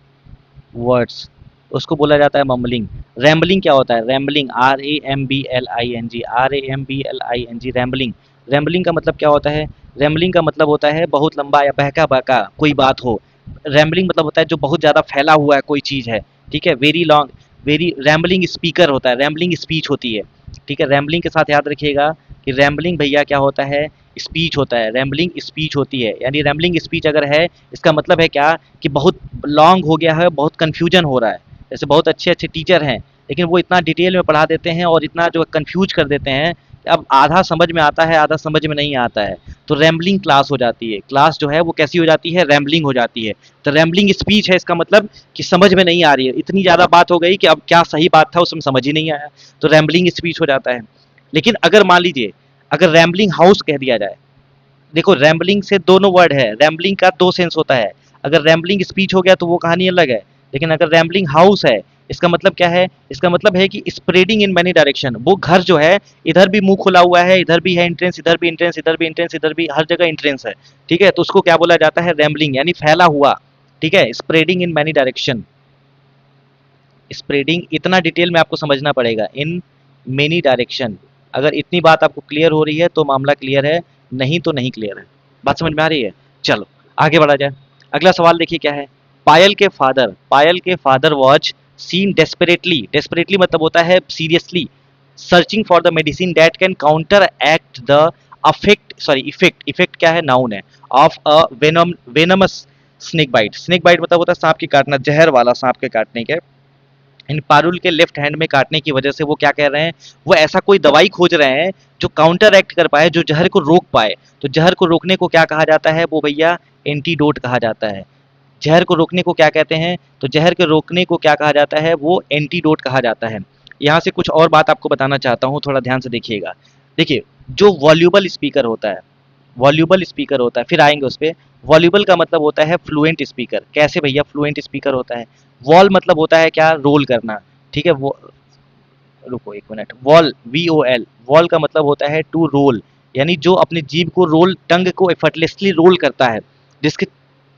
words, उसको बोला जाता है मम्बलिंग। रैम्बलिंग क्या होता है, rambling, RAMBLING, RAMBLING, rambling, rambling का मतलब क्या होता है, रैम्बलिंग का मतलब होता है बहुत लंबा या बहका बहका कोई बात हो। रैम्बलिंग मतलब होता है जो बहुत ज़्यादा फैला हुआ है कोई चीज़ है। ठीक है, very long, very, rambling speaker होता है, रैम्बलिंग स्पीच होती है। ठीक है, रैम्बलिंग के साथ याद रखिएगा कि रैम्बलिंग भैया क्या होता है, स्पीच होता है, रैम्बलिंग स्पीच होती है। यानी रैम्बलिंग स्पीच अगर है, इसका मतलब है क्या, कि बहुत लॉन्ग हो गया है, बहुत कन्फ्यूजन हो रहा है। जैसे बहुत अच्छे अच्छे टीचर हैं लेकिन वो इतना डिटेल में पढ़ा देते हैं और इतना जो कन्फ्यूज कर देते हैं कि अब आधा समझ में आता है, आधा समझ में नहीं आता है। तो रैम्बलिंग क्लास हो जाती है। क्लास जो है वो कैसी हो जाती है, रैम्बलिंग हो जाती है। तो रैम्बलिंग स्पीच है, इसका मतलब कि समझ में नहीं आ रही है, इतनी ज़्यादा बात हो गई कि अब क्या सही बात था उसमें समझ ही नहीं आया, तो रैम्बलिंग स्पीच हो जाता है। लेकिन अगर मान लीजिए अगर रैम्बलिंग हाउस कह दिया जाए, देखो रैम्बलिंग से दोनों वर्ड है, रैम्बलिंग का दो सेंस होता है। अगर रैम्बलिंग स्पीच हो गया तो वो कहानी अलग है, लेकिन अगर रैम्बलिंग हाउस है, इसका मतलब क्या है, इसका मतलब है कि स्प्रेडिंग इन मैनी डायरेक्शन, वो घर जो है इधर भी मुंह खुला हुआ है, इधर भी है एंट्रेंस, इधर भी एंट्रेंस, इधर भी एंट्रेंस, इधर भी, हर जगह एंट्रेंस है। ठीक है, तो उसको क्या बोला जाता है, रैम्बलिंग, यानी फैला हुआ। ठीक है, spreading in many direction. Spreading इतना डिटेल में आपको समझना पड़ेगा, इन मेनी डायरेक्शन। अगर इतनी बात आपको क्लियर हो रही है तो मामला क्लियर है, नहीं तो नहीं क्लियर है। बात समझ में आ रही है? चलो आगे बढ़ा जाए। अगला सवाल देखिए क्या है। पायल के father was seen desperately, desperately मतलब होता है seriously, searching for the medicine that can counteract the affect, sorry effect, effect क्या है, नाउन है, of a venomous snake bite. Snake bite मतलब होता है सांप की काटना, जहर वाला सांप के काटने के। इन पारुल के लेफ्ट हैंड में काटने की वजह से वो क्या कह रहे हैं, वो ऐसा कोई दवाई खोज रहे हैं जो काउंटर एक्ट कर पाए, जो जहर को रोक पाए। तो जहर को रोकने को क्या कहा जाता है, वो भैया एंटीडोट कहा जाता है। जहर को रोकने को क्या कहते हैं, तो जहर के रोकने को क्या कहा जाता है, वो एंटीडोट कहा जाता है। यहाँ से कुछ और बात आपको बताना चाहता हूँ, थोड़ा ध्यान से देखिएगा। देखिए, जो वॉल्यूबल स्पीकर होता है, वॉल्यूबल स्पीकर होता है, फिर आएंगे उस पर। वॉल्यूबल का मतलब होता है फ्लुएंट स्पीकर। कैसे भैया फ्लुएंट स्पीकर होता है? वॉल मतलब होता है क्या, रोल करना। ठीक है, वो, रुको एक मिनट, वॉल, VOL, वॉल का मतलब होता है टू रोल, यानी जो अपनी जीभ को रोल, टंग को एफर्टलेसली रोल करता है, जिसके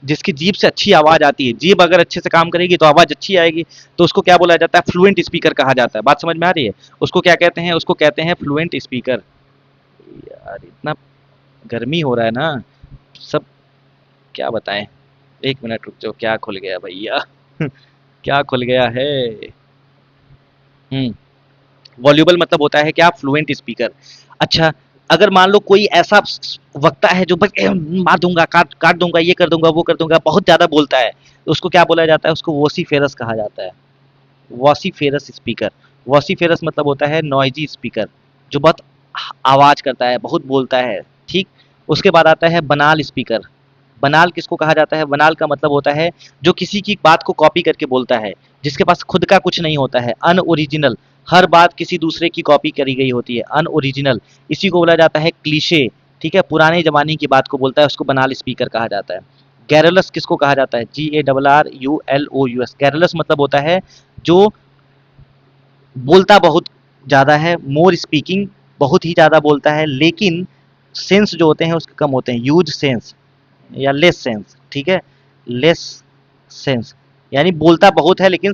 जिसकी जीभ से अच्छी आवाज आती है। जीभ अगर अच्छे से काम करेगी तो आवाज अच्छी आएगी, तो उसको क्या बोला जाता है, फ्लुएंट स्पीकर कहा जाता है। बात समझ में आ रही है? उसको क्या कहते हैं, उसको कहते हैं फ्लुएंट स्पीकर। यार इतना गर्मी हो रहा है ना, सब क्या बताएं। एक मिनट रुक जाओ, क्या खुल गया भैया क्या खुल गया है। हम्म, वॉल्यूबल मतलब होता है क्या, फ्लुएंट स्पीकर। अच्छा, अगर मान लो कोई ऐसा वक्ता है जो बस मार दूंगा, काट काट दूंगा, ये कर दूंगा, वो कर दूंगा, बहुत ज्यादा बोलता है, तो उसको क्या बोला जाता है, उसको वोसीफेरस कहा जाता है। वॉसीफेरस स्पीकर। वॉसीफेरस मतलब होता है नॉइजी स्पीकर, जो बहुत आवाज करता है, बहुत बोलता है। ठीक, उसके बाद आता है बनाल स्पीकर। बनाल किसको कहा जाता है, बनाल का मतलब होता है जो किसी की बात को कॉपी करके बोलता है, जिसके पास खुद का कुछ नहीं होता है, अनओरिजिनल। हर बात किसी दूसरे की कॉपी करी गई होती है, अनओरिजिनल। इसी को बोला जाता है क्लीशे। ठीक है, पुराने जमाने की बात को बोलता है, उसको बनाल स्पीकर कहा जाता है। गैरलस किसको कहा जाता है, GARRULOUS। गैरलस मतलब होता है जो बोलता बहुत ज़्यादा है, मोर स्पीकिंग, बहुत ही ज़्यादा बोलता है, लेकिन सेंस जो होते हैं उसके कम होते हैं, यूज सेंस या लेस सेंस। ठीक है, लेस सेंस, यानी बोलता बहुत है लेकिन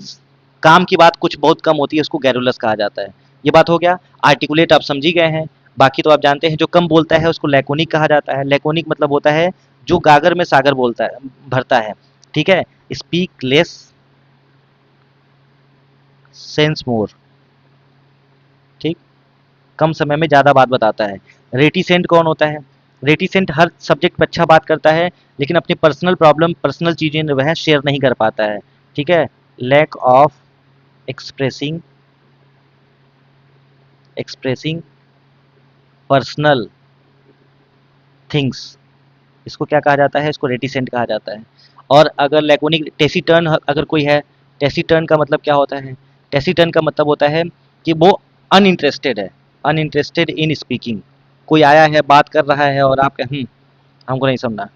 काम की बात कुछ बहुत कम होती है, उसको गैरुलस कहा जाता है। ये बात हो गया। आर्टिकुलेट आप समझ ही गए हैं। बाकी तो आप जानते हैं, जो कम बोलता है उसको लैकोनिक कहा जाता है। लैकोनिक मतलब होता है जो गागर में सागर बोलता है, भरता है। ठीक है, स्पीक लेस, सेंस मोर। ठीक, कम समय में ज़्यादा बात बताता है। रेटिसेंट कौन होता है? रेटिसेंट हर सब्जेक्ट पर अच्छा बात करता है, लेकिन अपनी पर्सनल प्रॉब्लम, पर्सनल चीज़ें वह शेयर नहीं कर पाता है। ठीक है, lack of expressing, expressing personal things, इसको क्या कहा जाता है, इसको रेटिसेंट कहा जाता है। और अगर लैकोनिक, टेसिटर्न अगर कोई है, टेसिटर्न का मतलब क्या होता है, टेसिटर्न का मतलब होता है कि वो अनइंटरेस्टेड है, अनइंटरेस्टेड इन स्पीकिंग। कोई आया है, बात कर रहा है और आप हमको नहीं समझा,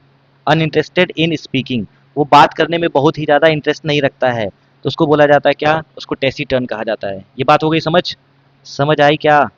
अनइंटरेस्टेड इन स्पीकिंग, वो बात करने में बहुत ही ज़्यादा इंटरेस्ट नहीं रखता है, तो उसको बोला जाता है क्या, उसको टेसिटर्न कहा जाता है। ये बात हो गई समझ, समझ आई क्या?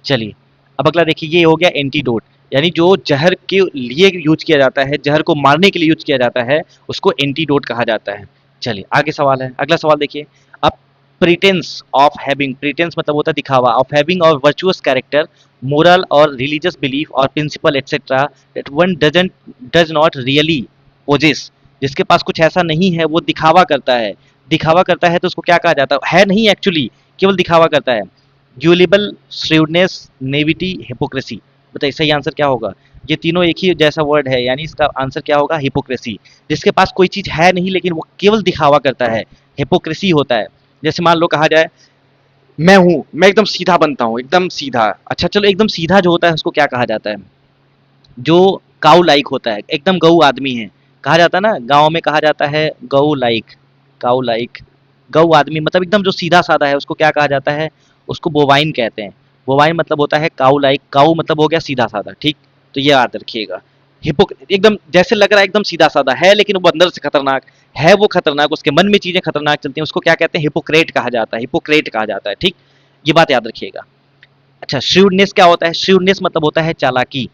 चलिए, अब अगला देखिए, ये हो गया एंटीडोट, यानी जो जहर के लिए यूज किया जाता है, जहर को मारने के लिए यूज किया जाता है, उसको एंटीडोट कहा जाता है। चलिए आगे सवाल है, अगला सवाल देखिए। अब प्रिटेंस ऑफ हैविंग, प्रिटेंस मतलब होता है दिखावा, ऑफ हैविंग और वर्चुअस कैरेक्टर, मोरल और रिलीजियस बिलीफ और principle etcetera that one doesn't, does not really possess, जिसके पास कुछ ऐसा नहीं है, वो दिखावा करता है। दिखावा करता है तो उसको क्या कहा जाता है नहीं एक्चुअली, केवल दिखावा करता है। ड्यूलिबल, श्रीवडनेस, नेविटी, हिपोक्रेसी। बताइए सही आंसर क्या होगा? ये तीनों एक ही जैसा वर्ड है, यानी इसका आंसर क्या होगा, हिपोक्रेसी। जिसके पास कोई चीज है नहीं लेकिन वो केवल दिखावा करता है, हिपोक्रेसी होता है। जैसे मान लो कहा जाए, मैं हूं, मैं एकदम सीधा बनता हूं, एकदम सीधा। अच्छा चलो, एकदम सीधा जो होता है उसको क्या कहा जाता है? जो काऊ लाइक होता है, एकदम गऊ आदमी है, कहा जाता है ना गाँव में, कहा जाता है गऊ लाइक, काऊ लाइक, गऊ आदमी मतलब एकदम जो सीधा साधा है उसको क्या कहा जाता है, उसको बोवाइन कहते हैं। बोवाइन मतलब होता है काऊ लाइक, काऊ मतलब हो गया सीधा साधा, ठीक। तो ये याद रखिएगा। हिपो एकदम जैसे लग रहा है एकदम सीधा साधा है, लेकिन वो अंदर से खतरनाक है, वो खतरनाक, उसके मन में चीजें खतरनाक चलती हैं, उसको क्या कहते हैं, हिपोक्रेट कहा जाता है, हिपोक्रेट कहा जाता है, ठीक। ये बात याद रखिएगा। अच्छा, श्रीवडनेस क्या होता है, श्रीवडनेस मतलब होता है चालाकी,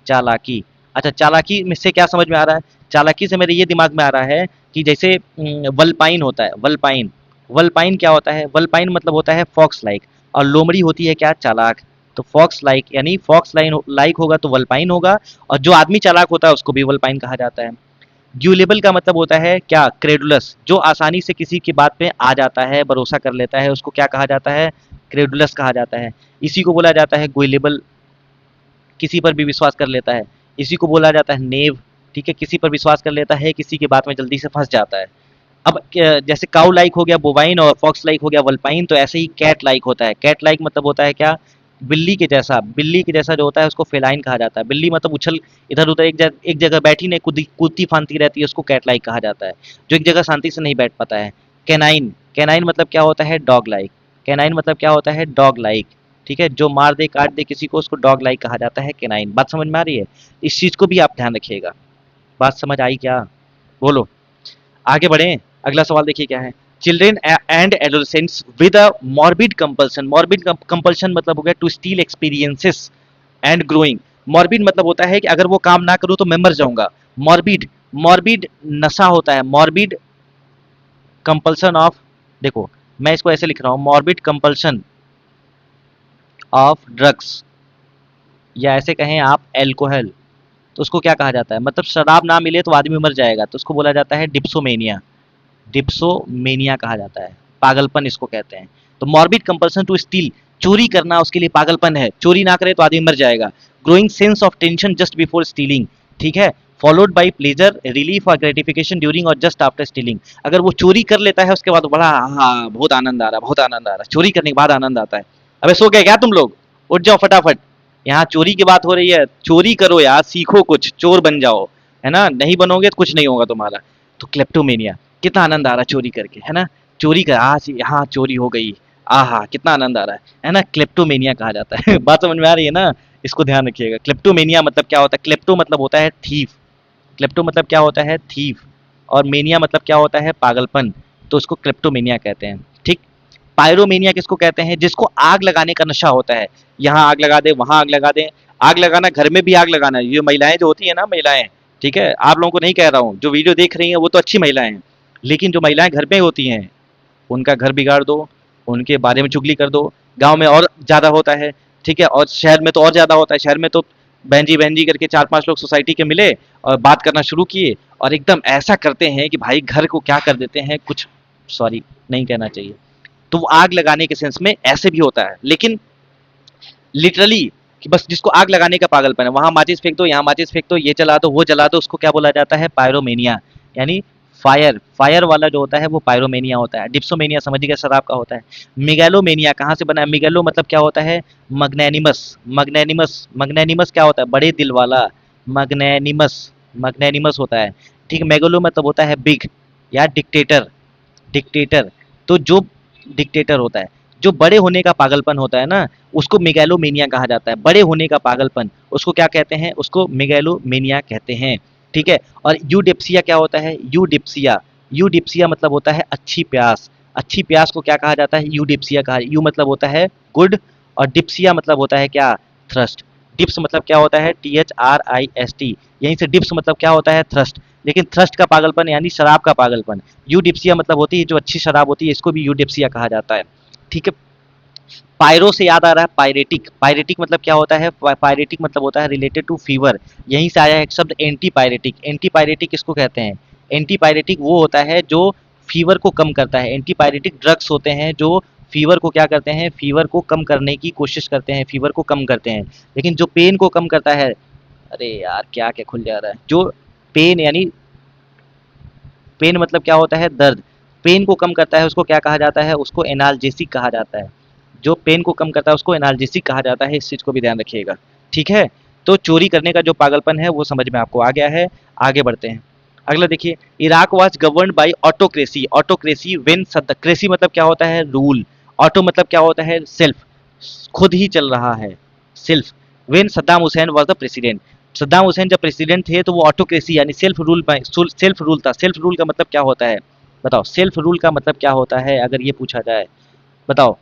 चालाकी। अच्छा, चालाकी में से क्या समझ में आ रहा है, चालाकी से मेरे ये दिमाग में आ रहा है कि जैसे वल्पाइन होता है, वल्पाइन, वल्पाइन क्या होता है, वल्पाइन मतलब होता है फॉक्स लाइक, और लोमड़ी होती है क्या, चालाक। तो फॉक्स लाइक यानी फॉक्स लाइन लाइक होगा तो वल्पाइन होगा, और जो आदमी चालाक होता है उसको भी वल्पाइन कहा जाता है। ड्यूलेबल का मतलब होता है क्या, क्रेडुलस, जो आसानी से किसी की बात पे आ जाता है, भरोसा कर लेता है, उसको क्या कहा जाता है, क्रेडुलस कहा जाता है। इसी को बोला जाता है गोइलेबल, किसी पर भी विश्वास कर लेता है। इसी को बोला जाता है नेव, ठीक है, किसी पर विश्वास कर लेता है, किसी की बात में जल्दी से फंस जाता है। अब जैसे काउ लाइक हो गया बोवाइन और फॉक्स लाइक हो गया वल्पाइन, तो ऐसे ही कैट लाइक होता है। कैट लाइक मतलब होता है क्या, बिल्ली के जैसा, बिल्ली के जैसा जो होता है उसको फेलाइन कहा जाता है। बिल्ली मतलब उछल इधर उधर एक जगह बैठी नहीं, कूदती फांती रहती है, उसको कैट लाइक कहा जाता है। जो एक जगह शांति से नहीं बैठ पाता है। कैनाइन, कैनाइन मतलब क्या होता है, डॉग लाइक, कैनाइन मतलब क्या होता है, डॉग लाइक, ठीक है, जो मार दे काट दे किसी को उसको डॉग लाइक कहा जाता है, कैनाइन। बात समझ में आ रही है, इस चीज को भी आप ध्यान रखिएगा। बात समझ आई क्या, बोलो। आगे बढ़े, अगला सवाल देखिए क्या है। Children and adolescents with a morbid compulsion, morbid compulsion मतलब हो गया to steal experiences and growing. Morbid मतलब होता है कि अगर वो काम ना करूं तो मैं मर जाऊंगा। मॉर्बिड, मॉर्बिड नशा होता है, मॉर्बिड कंपल्सन ऑफ, देखो मैं इसको ऐसे लिख रहा हूं, मॉर्बिड कंपल्सन ऑफ ड्रग्स, या ऐसे कहें आप एल्कोहल, तो उसको क्या कहा जाता है, मतलब शराब ना मिले तो आदमी मर जाएगा, तो उसको बोला जाता है डिप्सोमेनिया, डिप्सोमेनिया कहा जाता है, पागलपन इसको कहते हैं। तो मॉर्बिड कंपल्सन टू स्टील, चोरी करना उसके लिए पागलपन है, चोरी ना करे तो आदमी मर जाएगा। Growing sense of tension just before stealing, ठीक है, फॉलोड बाई प्लेजर रिलीफ और ग्रेटिफिकेशन ड्यूरिंग और जस्ट आफ्टर स्टीलिंग। अगर वो चोरी कर लेता है उसके बाद बड़ा हाँ बहुत आनंद आ रहा है, बहुत आनंद आ रहा है, चोरी करने के बाद आनंद आता है। अबे सो गए क्या तुम लोग, उठ जाओ फटाफट, यहाँ चोरी की बात हो रही है, चोरी करो यार, सीखो कुछ, चोर बन जाओ, है ना, नहीं बनोगे तो कुछ नहीं होगा तुम्हारा। तो क्लेप्टोमेनिया, कितना आनंद आ रहा है चोरी करके, है ना, चोरी कर आज यहाँ चोरी हो गई, आहा कितना आनंद आ रहा है ना, क्लेप्टोमेनिया कहा जाता है। बात समझ में आ रही है ना, इसको ध्यान रखिएगा। क्लेप्टोमेनिया मतलब क्या होता है, क्लेप्टो मतलब होता है थीफ, क्लेप्टो मतलब क्या होता है, थीफ, और मेनिया मतलब क्या होता है, पागलपन, तो उसको क्लेप्टोमेनिया कहते हैं, ठीक। पायरोमेनिया किसको कहते हैं, जिसको आग लगाने का नशा होता है, यहाँ आग लगा दे, वहां आग लगा दे, आग लगाना, घर में भी आग लगाना, ये महिलाएं जो होती है ना, महिलाएं, ठीक है, आप लोगों को नहीं कह रहा हूँ, जो वीडियो देख रही हैं वो तो अच्छी महिलाएं हैं, लेकिन जो महिलाएं घर में होती हैं उनका घर बिगाड़ दो, उनके बारे में चुगली कर दो। गांव में और ज्यादा होता है, ठीक है, और शहर में तो और ज्यादा होता है। शहर में तो बहन जी करके चार पांच लोग सोसाइटी के मिले और बात करना शुरू किए, और एकदम ऐसा करते हैं कि भाई घर को क्या कर देते हैं कुछ, सॉरी नहीं कहना चाहिए। तो वो आग लगाने के सेंस में ऐसे भी होता है, लेकिन लिटरली कि बस जिसको आग लगाने का पागलपन है, वहां माचिस फेंक दो, यहाँ माचिस फेंक दो, ये जला दो, वो जला दो, उसको क्या बोला जाता है, पायरोमेनिया, यानी फायर, फायर वाला जो होता है वो पायरोमेनिया होता है। डिप्सोमेनिया समझ गया शराब का होता है। मिगैलोमेनिया कहाँ से बना है, मिगैलो मतलब क्या होता है, मग्नैनिमस, मग्नैनिमस, मग्नैनिमस क्या होता है, बड़े दिल वाला, मग्नैनिमस, मग्नैनिमस होता है, ठीक है। मेगलो मतलब होता है बिग या डिक्टेटर, डिक्टेटर, तो जो डिक्टेटर होता है, जो बड़े होने का पागलपन होता है ना, उसको मिगैलोमेनिया कहा जाता है। बड़े होने का पागलपन उसको क्या कहते हैं, उसको मिगैलोमेनिया कहते हैं, ठीक है। और यूडिप्सिया क्या होता है, यूडिप्सिया, यूडिप्सिया मतलब होता है अच्छी प्यास, अच्छी प्यास को क्या कहा जाता है, यूडिप्सिया कहा। यू मतलब होता है गुड, और डिप्सिया मतलब होता है क्या, थ्रस्ट। डिप्स मतलब क्या होता है, THRIST, यहीं से डिप्स मतलब क्या होता है, थ्रस्ट। लेकिन थ्रस्ट का पागलपन यानी शराब का पागलपन। यूडिप्सिया मतलब होती है जो अच्छी शराब होती है, इसको भी यूडिप्सिया कहा जाता है, ठीक है। पायरो से याद आ रहा है पायरेटिक, पायरेटिक मतलब क्या होता है, पायरेटिक मतलब होता है रिलेटेड टू फीवर, यहीं से आया है एक शब्द एंटी पायरेटिक। एंटी पायरेटिक किसको कहते हैं, एंटी पायरेटिक वो होता है जो फीवर को कम करता है। एंटी पायरेटिक ड्रग्स होते हैं जो फीवर को क्या करते हैं, फीवर को कम करने की कोशिश करते हैं, फीवर को कम करते हैं। लेकिन जो पेन को कम करता है, अरे यार क्या क्या खुल जा रहा है, जो पेन यानी, पेन मतलब क्या होता है, दर्द, पेन को कम करता है उसको क्या कहा जाता है, उसको एनाल्जेसिक कहा जाता है। जो पेन को कम करता है उसको एनाल्जेसिक कहा जाता है, इस चीज को भी ध्यान रखिएगा, ठीक है। तो चोरी करने का जो पागलपन है वो समझ में आपको आ गया है। आगे बढ़ते हैं। अगला देखिए, Iraq was governed bye autocracy. Autocracy when cracy मतलब क्या होता है, रूल। ऑटो मतलब क्या होता है, सेल्फ, खुद ही चल रहा है, self. When Saddam Hussain was the president, Saddam Hussain जब प्रेसिडेंट थे तो वो ऑटोक्रेसी यानी सेल्फ रूल, सेल्फ रूल था। सेल्फ रूल का मतलब क्या होता है, बताओ। सेल्फ रूल का मतलब क्या होता है अगर ये पूछा जाए, बताओ।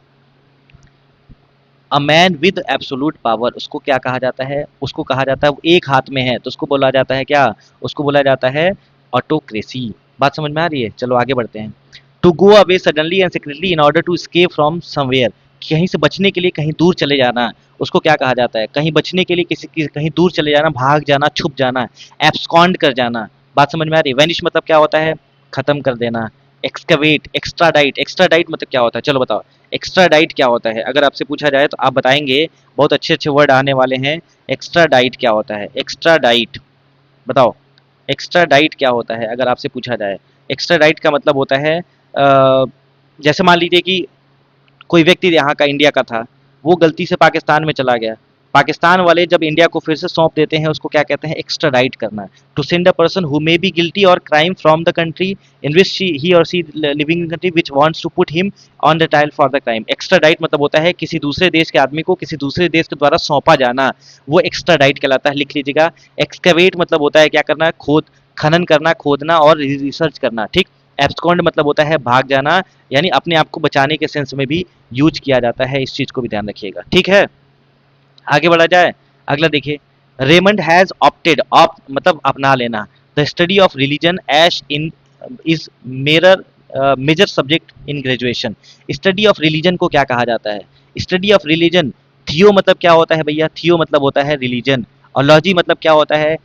A man with absolute power, उसको क्या कहा जाता है, उसको कहा जाता है वो एक हाथ में है तो उसको बोला जाता है क्या, उसको बोला जाता है ऑटोक्रेसी। बात समझ में आ रही है, चलो आगे बढ़ते हैं। To go away suddenly and secretly in order to escape from somewhere, कहीं से बचने के लिए कहीं दूर चले जाना, उसको क्या कहा जाता है, कहीं बचने के लिए कहीं दूर चले जाना, भाग जाना, छुप जाना, एब्सकॉन्ड कर जाना। बात समझ में आ रही है। वैनिश मतलब क्या होता है, खत्म कर देना। एक्सकवेट, एक्स्ट्राडाइट, एक्स्ट्राडाइट मतलब क्या होता है, चलो बताओ। एक्स्ट्रा डाइट क्या होता है, अगर आपसे पूछा जाए तो आप बताएंगे, बहुत अच्छे अच्छे वर्ड आने वाले हैं। एक्स्ट्रा डाइट क्या होता है, एक्स्ट्रा डाइट, बताओ। एक्स्ट्रा डाइट क्या होता है अगर आपसे पूछा जाए। एक्स्ट्रा डाइट का मतलब होता है जैसे मान लीजिए कि कोई व्यक्ति यहाँ का इंडिया का था, वो गलती से पाकिस्तान में चला गया। पाकिस्तान वाले जब इंडिया को फिर से सौंप देते हैं उसको क्या कहते हैं, एक्स्ट्राडाइट करना। To send a person who may be guilty or crime from the country in which he or she living in country which wants to put him on the trial for the crime. Extradite मतलब होता है किसी दूसरे देश के आदमी को किसी दूसरे देश के द्वारा सौंपा जाना, वो एक्स्ट्राडाइट कहलाता है, लिख लीजिएगा। एक्सकवेट मतलब होता है क्या करना, खोद, खनन करना, खोदना और रिसर्च करना, ठीक। एब्सकॉन्ड मतलब होता है भाग जाना, यानी अपने आप को बचाने के सेंस में भी यूज किया जाता है, इस चीज को भी ध्यान रखिएगा, ठीक है। आगे बढ़ा जाए। अगला देखिए, रेमंड हैज ऑप्टेड, ऑप मतलब अपना लेना, the study of religion as in is my major subject in graduation. Study of religion को क्या कहा जाता है, स्टडी ऑफ रिलीजन। थियो मतलब क्या होता है भैया, थियो मतलब होता है रिलीजन। और लॉजी मतलब क्या होता है,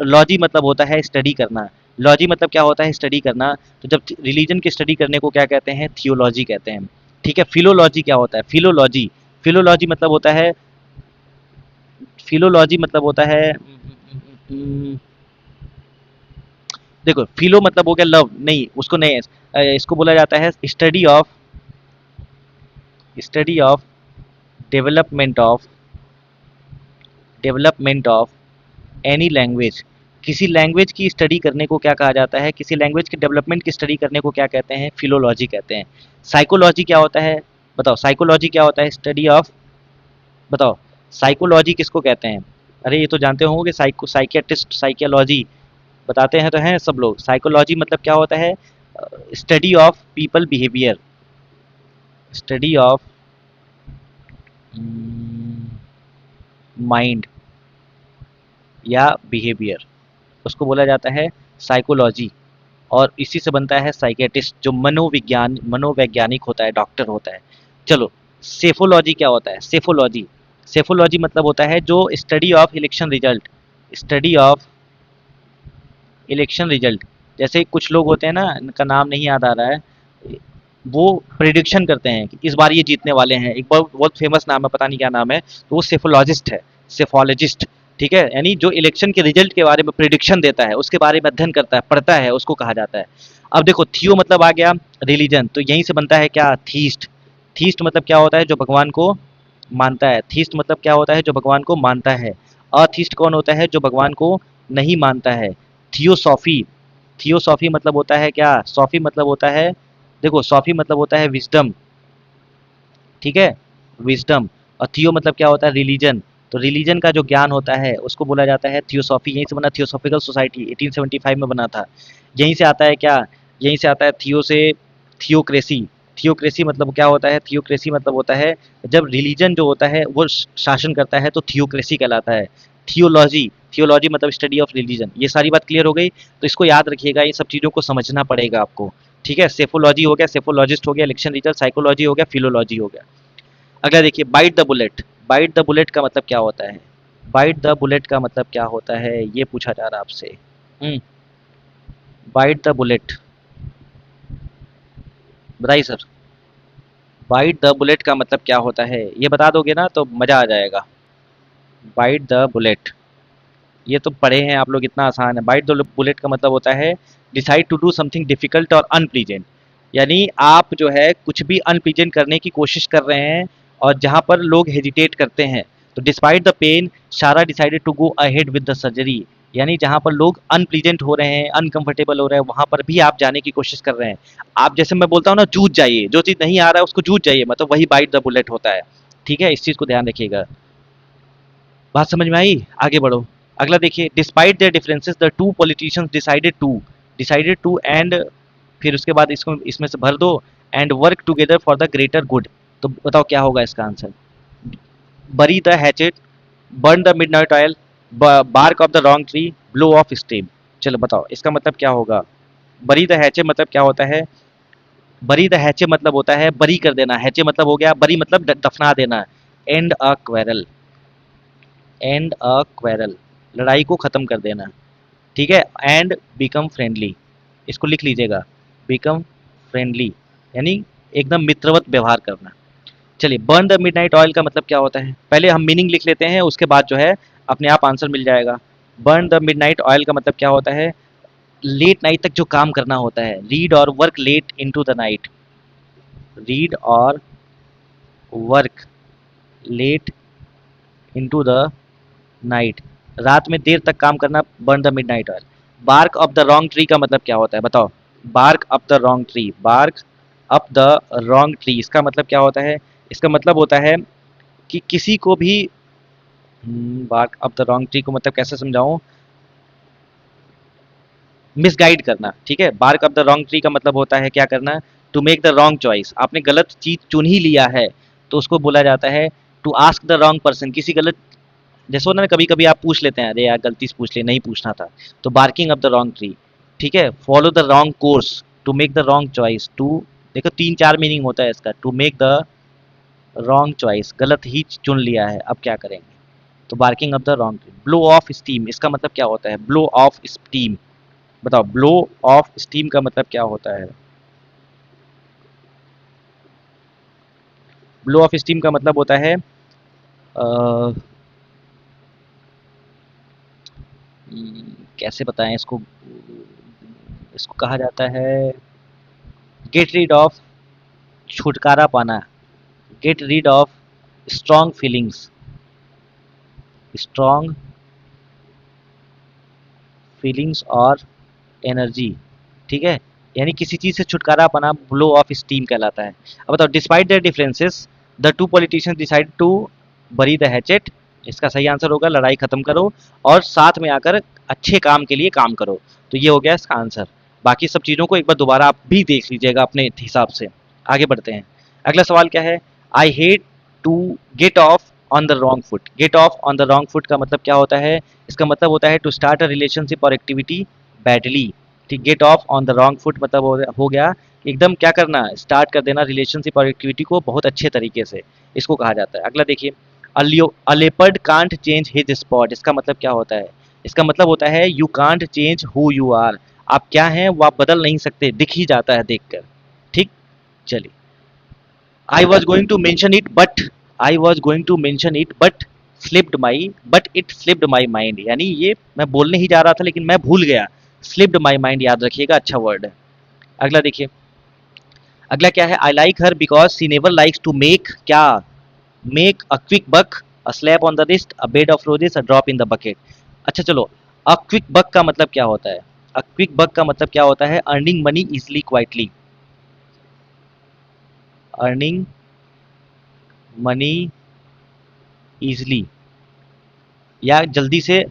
लॉजी मतलब होता है स्टडी करना। लॉजी मतलब क्या होता है, स्टडी करना। तो जब रिलीजन की स्टडी करने को क्या कहते हैं, थियोलॉजी कहते हैं, ठीक है। फिलोलॉजी क्या होता है, फिलोलॉजी, फिलोलॉजी मतलब होता है, फिलोलॉजी मतलब होता है देखो, फिलो मतलब हो गया लव, नहीं उसको नहीं, इसको बोला जाता है study of development of development of any language. किसी लैंग्वेज की स्टडी करने को क्या कहा जाता है, किसी लैंग्वेज के डेवलपमेंट की स्टडी करने को क्या कहते हैं, फिलोलॉजी कहते हैं। साइकोलॉजी क्या होता है, बताओ। साइकोलॉजी क्या होता है, स्टडी ऑफ, बताओ। साइकोलॉजी किसको कहते हैं, अरे ये तो जानते होंगे, साइकियाट्रिस्ट, साइकियोलॉजी बताते हैं तो हैं सब लोग। साइकोलॉजी मतलब क्या होता है, study of people behaviour, study of mind या बिहेवियर, उसको बोला जाता है साइकोलॉजी। और इसी से बनता है साइकियाट्रिस्ट, जो मनोवैज्ञानिक होता है, डॉक्टर होता है। चलो, सेफोलॉजी क्या होता है, सेफोलॉजी, सेफोलॉजी मतलब होता है जो study of election result, study of election result. जैसे कुछ लोग होते हैं ना, इनका नाम नहीं याद आ रहा है, वो प्रिडिक्शन करते हैं कि इस बार ये जीतने वाले हैं, एक बहुत बहुत फेमस नाम है, पता नहीं क्या नाम है, तो वो सेफोलॉजिस्ट है, सेफोलॉजिस्ट, ठीक है। यानी जो इलेक्शन के रिजल्ट के बारे में प्रिडिक्शन देता है, उसके बारे में अध्ययन करता है, पढ़ता है, उसको कहा जाता है। अब देखो, थियो मतलब आ गया रिलीजन, तो यहीं से बनता है क्या, थीस्ट। थीस्ट मतलब क्या होता है, जो भगवान को मानता है। थीस्ट मतलब क्या होता है, जो भगवान को मानता है। अथीस्ट कौन होता है, जो भगवान को नहीं मानता है। थियोसॉफी, थियोसॉफी मतलब होता है क्या, सॉफी मतलब होता है, देखो सॉफी मतलब होता है विजडम, ठीक है, विजडम। और थियो मतलब क्या होता है, रिलीजन। तो रिलीजन का जो ज्ञान होता है उसको बोला जाता है थियोसॉफी। यहीं से बना थियोसॉफिकल सोसाइटी, 1875 में बना था। यहीं से आता है क्या, यहीं से आता है थियो से थियोक्रेसी। थियोक्रेसी मतलब क्या होता है, थियोक्रेसी मतलब होता है जब रिलीजन जो होता है वो शासन करता है तो थियोक्रेसी कहलाता है। थियोलॉजी, थियोलॉजी मतलब स्टडी ऑफ रिलीजन। ये सारी बात क्लियर हो गई, तो इसको याद रखिएगा, ये सब चीज़ों को समझना पड़ेगा आपको, ठीक है। सेफोलॉजी हो गया, सेफोलॉजिस्ट हो गया, इलेक्शन रिजल्ट, साइकोलॉजी हो गया, फिलोलॉजी हो गया। अगला देखिए, bite the bullet. Bite the bullet का मतलब क्या होता है, बाइट द बुलेट का मतलब क्या होता है, ये पूछा जा रहा है आपसे। बाइट द बुलेट, बताइए सर। बाइट द बुलेट का मतलब क्या होता है, ये बता दोगे ना तो मज़ा आ जाएगा। बाइट द बुलेट, ये तो पढ़े हैं आप लोग, इतना आसान है। बाइट द बुलेट का मतलब होता है decide to do something difficult और अनप्लीजेंट। यानी आप जो है कुछ भी अनप्लीजेंट करने की कोशिश कर रहे हैं और जहाँ पर लोग हेजिटेट करते हैं, तो despite the pain Sara decided to go ahead with the surgery, यानी जहाँ पर लोग अनप्लीजेंट हो रहे हैं, अनकंफर्टेबल हो रहे हैं, वहां पर भी आप जाने की कोशिश कर रहे हैं। आप जैसे मैं बोलता हूँ ना, जूझ जाइए, जो चीज़ नहीं आ रहा है उसको जूझ जाइए, मतलब वही बाइट द बुलेट होता है। ठीक है, इस चीज़ को ध्यान रखिएगा। बात समझ में आई? आगे बढ़ो। अगला देखिए, despite their differences the two politicians decided to end, फिर उसके बाद इसको इसमें से भर दो, and work together for the greater good. तो बताओ क्या होगा इसका answer? Bury the hatchet, burn the midnight oil, bark off the wrong tree, blow off steam. चलो बताओ इसका मतलब क्या होगा? बरी द हैचे मतलब क्या होता है? बरी द हैचे मतलब होता है बरी कर देना, हैचे मतलब हो गया बरी, मतलब दफना देना। And a quarrel, and a quarrel, लड़ाई को खत्म कर देना। ठीक है, एंड बिकम फ्रेंडली, इसको लिख लीजिएगा, बिकम फ्रेंडली यानी एकदम मित्रवत व्यवहार करना। चलिए, बर्न द मिडनाइट ऑयल का मतलब क्या होता है? पहले हम मीनिंग लिख लेते हैं, उसके बाद जो है अपने आप आंसर मिल जाएगा। बर्न द मिडनाइट ऑयल का मतलब क्या होता है? लेट नाइट तक जो काम करना होता है, read or work late into the night, read or work late into the night, रात में देर तक काम करना, burn the midnight oil. Bark off the wrong tree का मतलब क्या होता है बताओ? Bark up the wrong tree, bark up the wrong tree, इसका मतलब क्या होता है? इसका मतलब होता है कि किसी को भी, bark up the wrong tree को मतलब कैसे समझाऊं? मिसगाइड करना। ठीक है, bark up the wrong tree का मतलब होता है क्या करना? To make the wrong choice, आपने गलत चीज चुन ही लिया है, तो उसको बोला जाता है to ask the wrong person, किसी गलत, जैसे होता है ना कभी कभी आप पूछ लेते हैं, अरे यार गलती से पूछ ले, नहीं पूछना था, तो barking up the wrong tree. ठीक है, follow the wrong course, to make the wrong choice, to, देखो तीन चार मीनिंग होता है इसका, to make the wrong choice, गलत ही चुन लिया है, अब क्या करेंगे? तो barking up the wrong tree. Blow off steam, इसका मतलब क्या होता है? ब्लो ऑफ स्टीम, बताओ ब्लो ऑफ स्टीम का मतलब क्या होता है? ब्लो ऑफ स्टीम का मतलब होता है कैसे बताएं इसको, इसको कहा जाता है गेट रीड ऑफ, छुटकारा पाना, get rid of strong feelings, strong feelings और एनर्जी। ठीक है, यानी किसी चीज से छुटकारा पाना ब्लो ऑफ स्टीम कहलाता है। अब बताओ, despite their differences the two politicians decide to bury the hatchet, इसका सही आंसर होगा लड़ाई खत्म करो और साथ में आकर अच्छे काम के लिए काम करो। तो ये हो गया इसका आंसर। बाकी सब चीज़ों को एक बार दोबारा आप भी देख लीजिएगा अपने हिसाब से। आगे बढ़ते हैं। अगला सवाल क्या है? I hate to get off on the wrong foot, get off on the wrong foot का मतलब क्या होता है? इसका मतलब होता है टू स्टार्ट अ रिलेशनशिप और एक्टिविटी बैडली। ठीक, get off on the wrong foot मतलब हो गया एकदम क्या करना, स्टार्ट कर देना रिलेशनशिप और एक्टिविटी को बहुत अच्छे तरीके से, इसको कहा जाता है। अगला देखिए, a leopard can't change his spots, इसका मतलब क्या होता है? इसका मतलब होता है you can't change who you are, आप क्या हैं वो आप बदल नहीं सकते, दिख ही जाता है देखकर। ठीक, चलिए, I was going to mention it but, I was going to mention it but slipped my, but it slipped my mind, यानी ये मैं बोलने ही जा रहा था लेकिन मैं भूल गया। स्लिप्ड माई माइंड याद रखिएगा, अच्छा वर्ड है। अगला देखिए, अगला क्या है? I like her because she never likes to make क्या, make a quick buck, a slap on the wrist, a bed of roses, a drop in the bucket. अच्छा चलो, अ क्विक बक का मतलब क्या होता है? अ क्विक बक का मतलब क्या होता है? Earning money easily quietly, earning money easily, या जल्दी से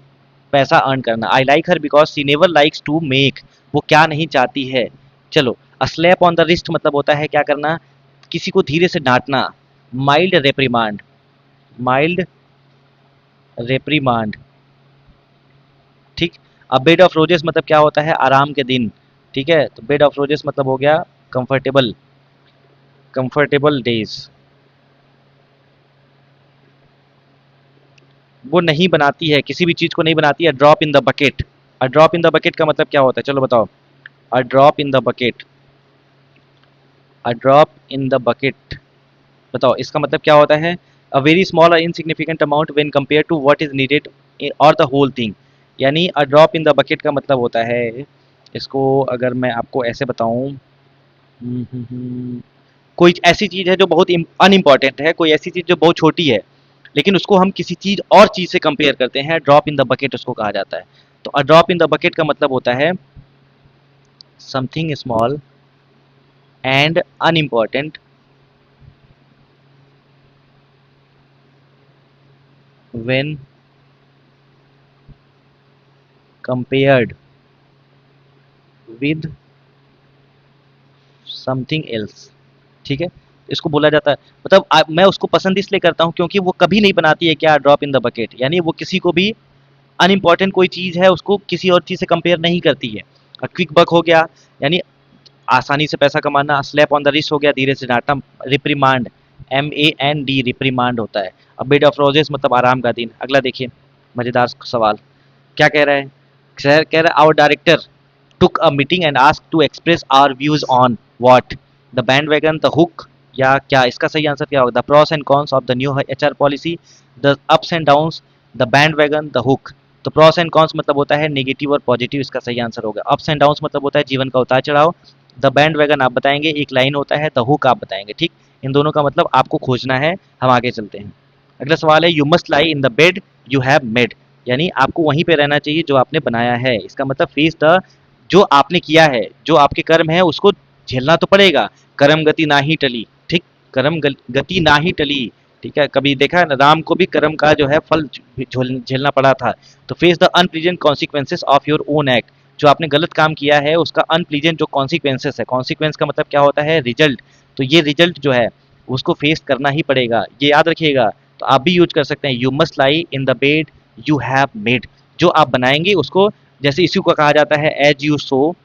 पैसा अर्न करना। I like her because she never likes to make, वो क्या नहीं चाहती है। चलो, a slap on the wrist मतलब होता है क्या करना, किसी को धीरे से डांटना, माइल्ड रेप्रीमांड, माइल्ड रेप्रीमांड। ठीक, अब बेड ऑफ रोजेस मतलब क्या होता है? आराम के दिन। ठीक है, तो बेड ऑफ रोजेस मतलब हो गया कंफर्टेबल, कंफर्टेबल डेज। वो नहीं बनाती है, किसी भी चीज को नहीं बनाती है, drop in the bucket. A drop in the bucket का मतलब क्या होता है? चलो बताओ, a drop in the bucket, a drop in the bucket, बताओ इसका मतलब क्या होता है? अ वेरी स्मॉल और insignificant amount when compare to what is needed और द होल थिंग, यानी a drop in the bucket का मतलब होता है, इसको अगर मैं आपको ऐसे बताऊं, कोई ऐसी चीज है जो बहुत अनइम्पॉर्टेंट है, कोई ऐसी चीज जो बहुत छोटी है, लेकिन उसको हम किसी चीज और चीज से कंपेयर करते हैं, ड्रॉप इन द बकेट उसको कहा जाता है। तो अ ड्रॉप इन द बकेट का मतलब होता है something small and unimportant when compared with something else. ठीक है, इसको बोला जाता है, मतलब मैं उसको पसंद इसलिए करता हूँ क्योंकि वो कभी नहीं बनाती है क्या, ड्रॉप इन द बकेट, यानी वो किसी को भी अनइम्पॉर्टेंट कोई चीज है उसको किसी और चीज से कंपेयर नहीं करती है। क्विक बक हो गया, यानी आसानी से पैसा कमाना, स्लैप ऑन द रिस्ट हो गया, धीरे से डांटना, रिप्रीमांड, MAND रिप्रीमांड होता है। अब बेड ऑफ रोजेस मतलब आराम का दिन। अगला देखिए, मजेदार सवाल क्या कह रहा है, कह रहा है our director took a meeting and asked to express our views on what, the bandwagon, the hook, या क्या इसका सही आंसर क्या होगा, the pros and cons of the new HR policy, the ups and downs, the bandwagon, the hook। तो pros and cons मतलब होता है नेगेटिव और पॉजिटिव, इसका सही आंसर होगा। ups and downs मतलब होता है जीवन का उतार चढ़ाव, the bandwagon आप बताएंगे, एक लाइन होता है, the hook आप बताएंगे। ठीक, इन दोनों का मतलब आपको खोजना है। हम आगे चलते हैं। अगला सवाल है, you must lie in the bed you have made, यानी आपको वहीं पे रहना चाहिए जो आपने बनाया है। इसका मतलब फेस द, जो आपने किया है, जो आपके कर्म है उसको झेलना तो पड़ेगा। कर्म गति ना ही टली। ठीक, गति ना ही टली। ठीक है, कभी देखा है ना, राम को भी कर्म का जो है फल झेलना पड़ा था। तो face the unpleasant consequences of your own act, जो आपने गलत काम किया है उसका अनप्लीजेंट जो कॉन्सिक्वेंसेस है, कॉन्सिक्वेंस का मतलब क्या होता है, रिजल्ट। तो ये रिजल्ट जो है उसको फेस करना ही पड़ेगा, ये याद रखिएगा। तो आप भी यूज कर सकते हैं, you must lie in the bed you have made, जो आप बनाएंगे उसको, जैसे इसी को कहा जाता है as you sow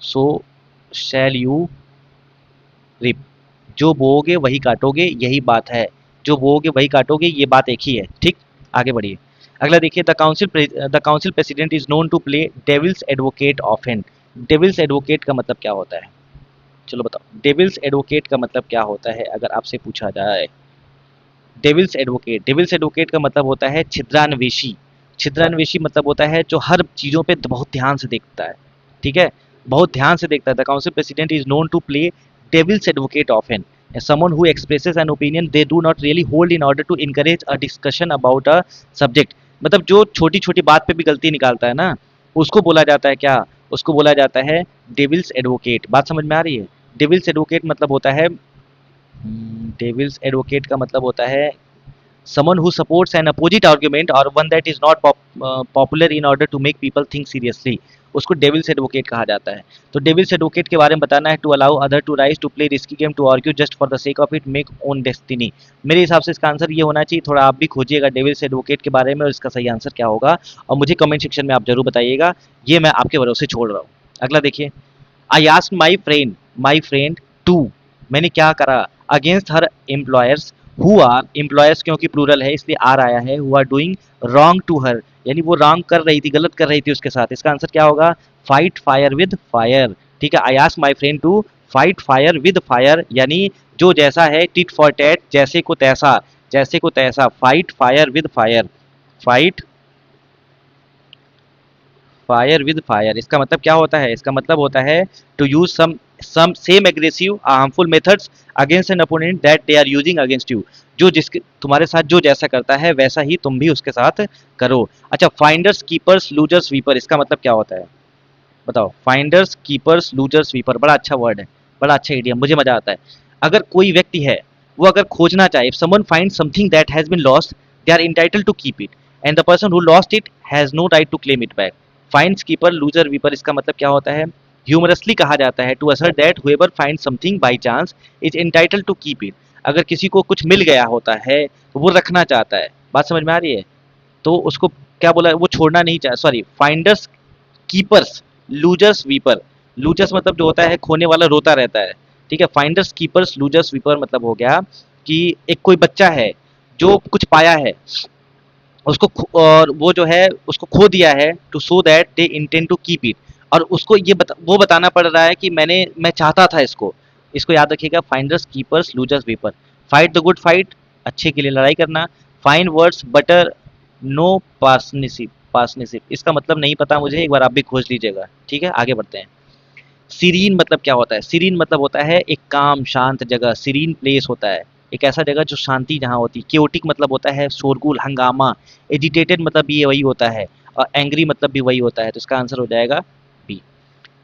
so shall you reap, जो बोओगे वही काटोगे, यही बात है। जो बोओगे वही काटोगे, ये बात एक ही है। ठीक, आगे बढ़िए। अगला देखिए, the council president is known to play devil's advocate often. Devil's advocate का मतलब क्या होता है, चलो बताओ, डेविल्स एडवोकेट का मतलब क्या होता है अगर आपसे पूछा जाए। डेविल्स एडवोकेट का मतलब होता है छिद्रान्वेषी। छिद्रान्वेषी मतलब होता है जो हर चीज़ों पे बहुत ध्यान से देखता है। ठीक है, बहुत ध्यान से देखता है। The council president is known to play devil's advocate often, someone who expresses an opinion they do not really hold in order to encourage a discussion about a subject। मतलब जो छोटी छोटी बात पे भी गलती निकालता है ना, उसको बोला जाता है क्या, उसको बोला जाता है डेविल्स एडवोकेट। बात समझ में आ रही है। डेविल्स एडवोकेट मतलब होता है, डेविल्स एडवोकेट का मतलब होता है someone who supports an opposite argument or one that is not popular in order to make people think seriously, उसको डेविल्स एडवोकेट कहा जाता है। तो डेविल्स एडवोकेट के बारे में बताना है, to allow other to rise to play risky game to argue just for the sake of it make own destiny. मेरे हिसाब से इसका आंसर ये होना चाहिए, थोड़ा आप भी खोजिएगा डेविल्स एडवोकेट के बारे में और इसका सही आंसर क्या होगा, और मुझे कमेंट सेक्शन में आप जरूर बताइएगा, ये मैं आपके भरोसे छोड़ रहा हूँ। अगला देखिए, I asked my friend to, मैंने क्या करा, against her employers who are, employers क्योंकि प्लूरल है इसलिए आर आया है, who are doing wrong to her, यानी वो रॉन्ग कर रही थी, गलत कर रही थी उसके साथ। इसका आंसर क्या होगा, फाइट फायर विद फायर। ठीक है, I asked my friend to fight fire with fire, यानी जो जैसा है टिट फॉर टैट, जैसे को तैसा, जैसे को तैसा, fight fire with fire, fight fire with fire. इसका मतलब क्या होता है, इसका मतलब होता है to use some same aggressive harmful methods against an opponent that they are using against you, जो जिसके तुम्हारे साथ जो जैसा करता है वैसा ही तुम भी उसके साथ करो। अच्छा, फाइंडर्स कीपर्स लूजर्स स्वीपर, इसका मतलब क्या होता है बताओ, फाइंडर्स कीपर्स लूजर्स स्वीपर, बड़ा अच्छा वर्ड है, बड़ा अच्छा इडियम, मुझे मजा आता है। अगर कोई व्यक्ति है वो अगर खोजना चाहे, if someone find something that has been lost they are entitled to keep it and the person who lost it has no right to claim it back. Finds keeper loser weeper, इसका मतलब क्या होता है, ह्यूमरसली कहा जाता है to assert that whoever find something by chance is entitled to keep it. अगर किसी को कुछ मिल गया होता है तो वो रखना चाहता है। बात समझ में आ रही है, तो उसको क्या बोला, वो छोड़ना नहीं चाहे, sorry, finders keepers losers weeper, losers मतलब जो होता है खोने वाला रोता रहता है। ठीक है, फाइंडर्स कीपर्स लूजर्स वीपर मतलब हो गया कि एक कोई बच्चा है जो कुछ पाया है, उसको और वो जो है उसको खो दिया है, to so that they intend to keep it, और उसको वो बताना पड़ रहा है कि मैं चाहता था इसको। इसको याद रखिएगा, finders keepers losers weeper. Fight the good fight, अच्छे के लिए लड़ाई करना। Fine words butter no partnership, partnership इसका मतलब नहीं पता मुझे, एक बार आप भी खोज लीजिएगा। ठीक है, आगे बढ़ते हैं। सीरीन मतलब क्या होता है? सीरीन मतलब होता है एक काम शांत जगह, सीरीन प्लेस होता है एक ऐसा जगह जो शांति जहाँ होती है। क्योटिक मतलब होता है शोरगुल, हंगामा। एजिटेटेड मतलब भी ये वही होता है, और एंग्री मतलब भी वही होता है। तो इसका आंसर हो जाएगा बी।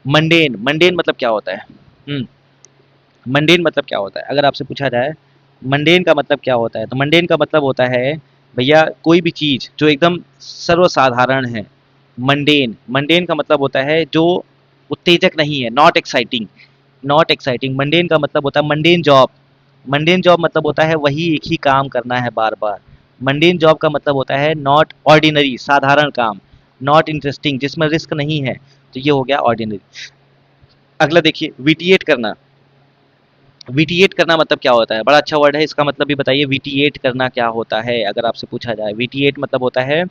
मंडेन, मंडेन मतलब क्या होता है? मंडेन मतलब क्या होता है? अगर आपसे पूछा जाए मंडेन का मतलब क्या होता है, तो मंडेन का मतलब होता है भैया कोई भी चीज जो एकदम सर्वसाधारण है। मंडेन, मंडेन का मतलब होता है जो उत्तेजक नहीं है, not exciting. Not exciting, mundane का मतलब होता है मंडेन जॉब। मंडेन जॉब मतलब होता है वही एक ही काम करना है बार बार। मंडेन जॉब का मतलब होता है नॉट ऑर्डिनरी, साधारण काम। नॉट इंटरेस्टिंग, जिसमें रिस्क नहीं है, तो ये हो गया ऑर्डिनरी। अगला देखिए, विटिएट करना। विटिएट करना मतलब क्या होता है? बड़ा अच्छा वर्ड है, इसका मतलब भी बताइए, विटिएट करना क्या होता है अगर आपसे पूछा जाए। विटिएट मतलब होता है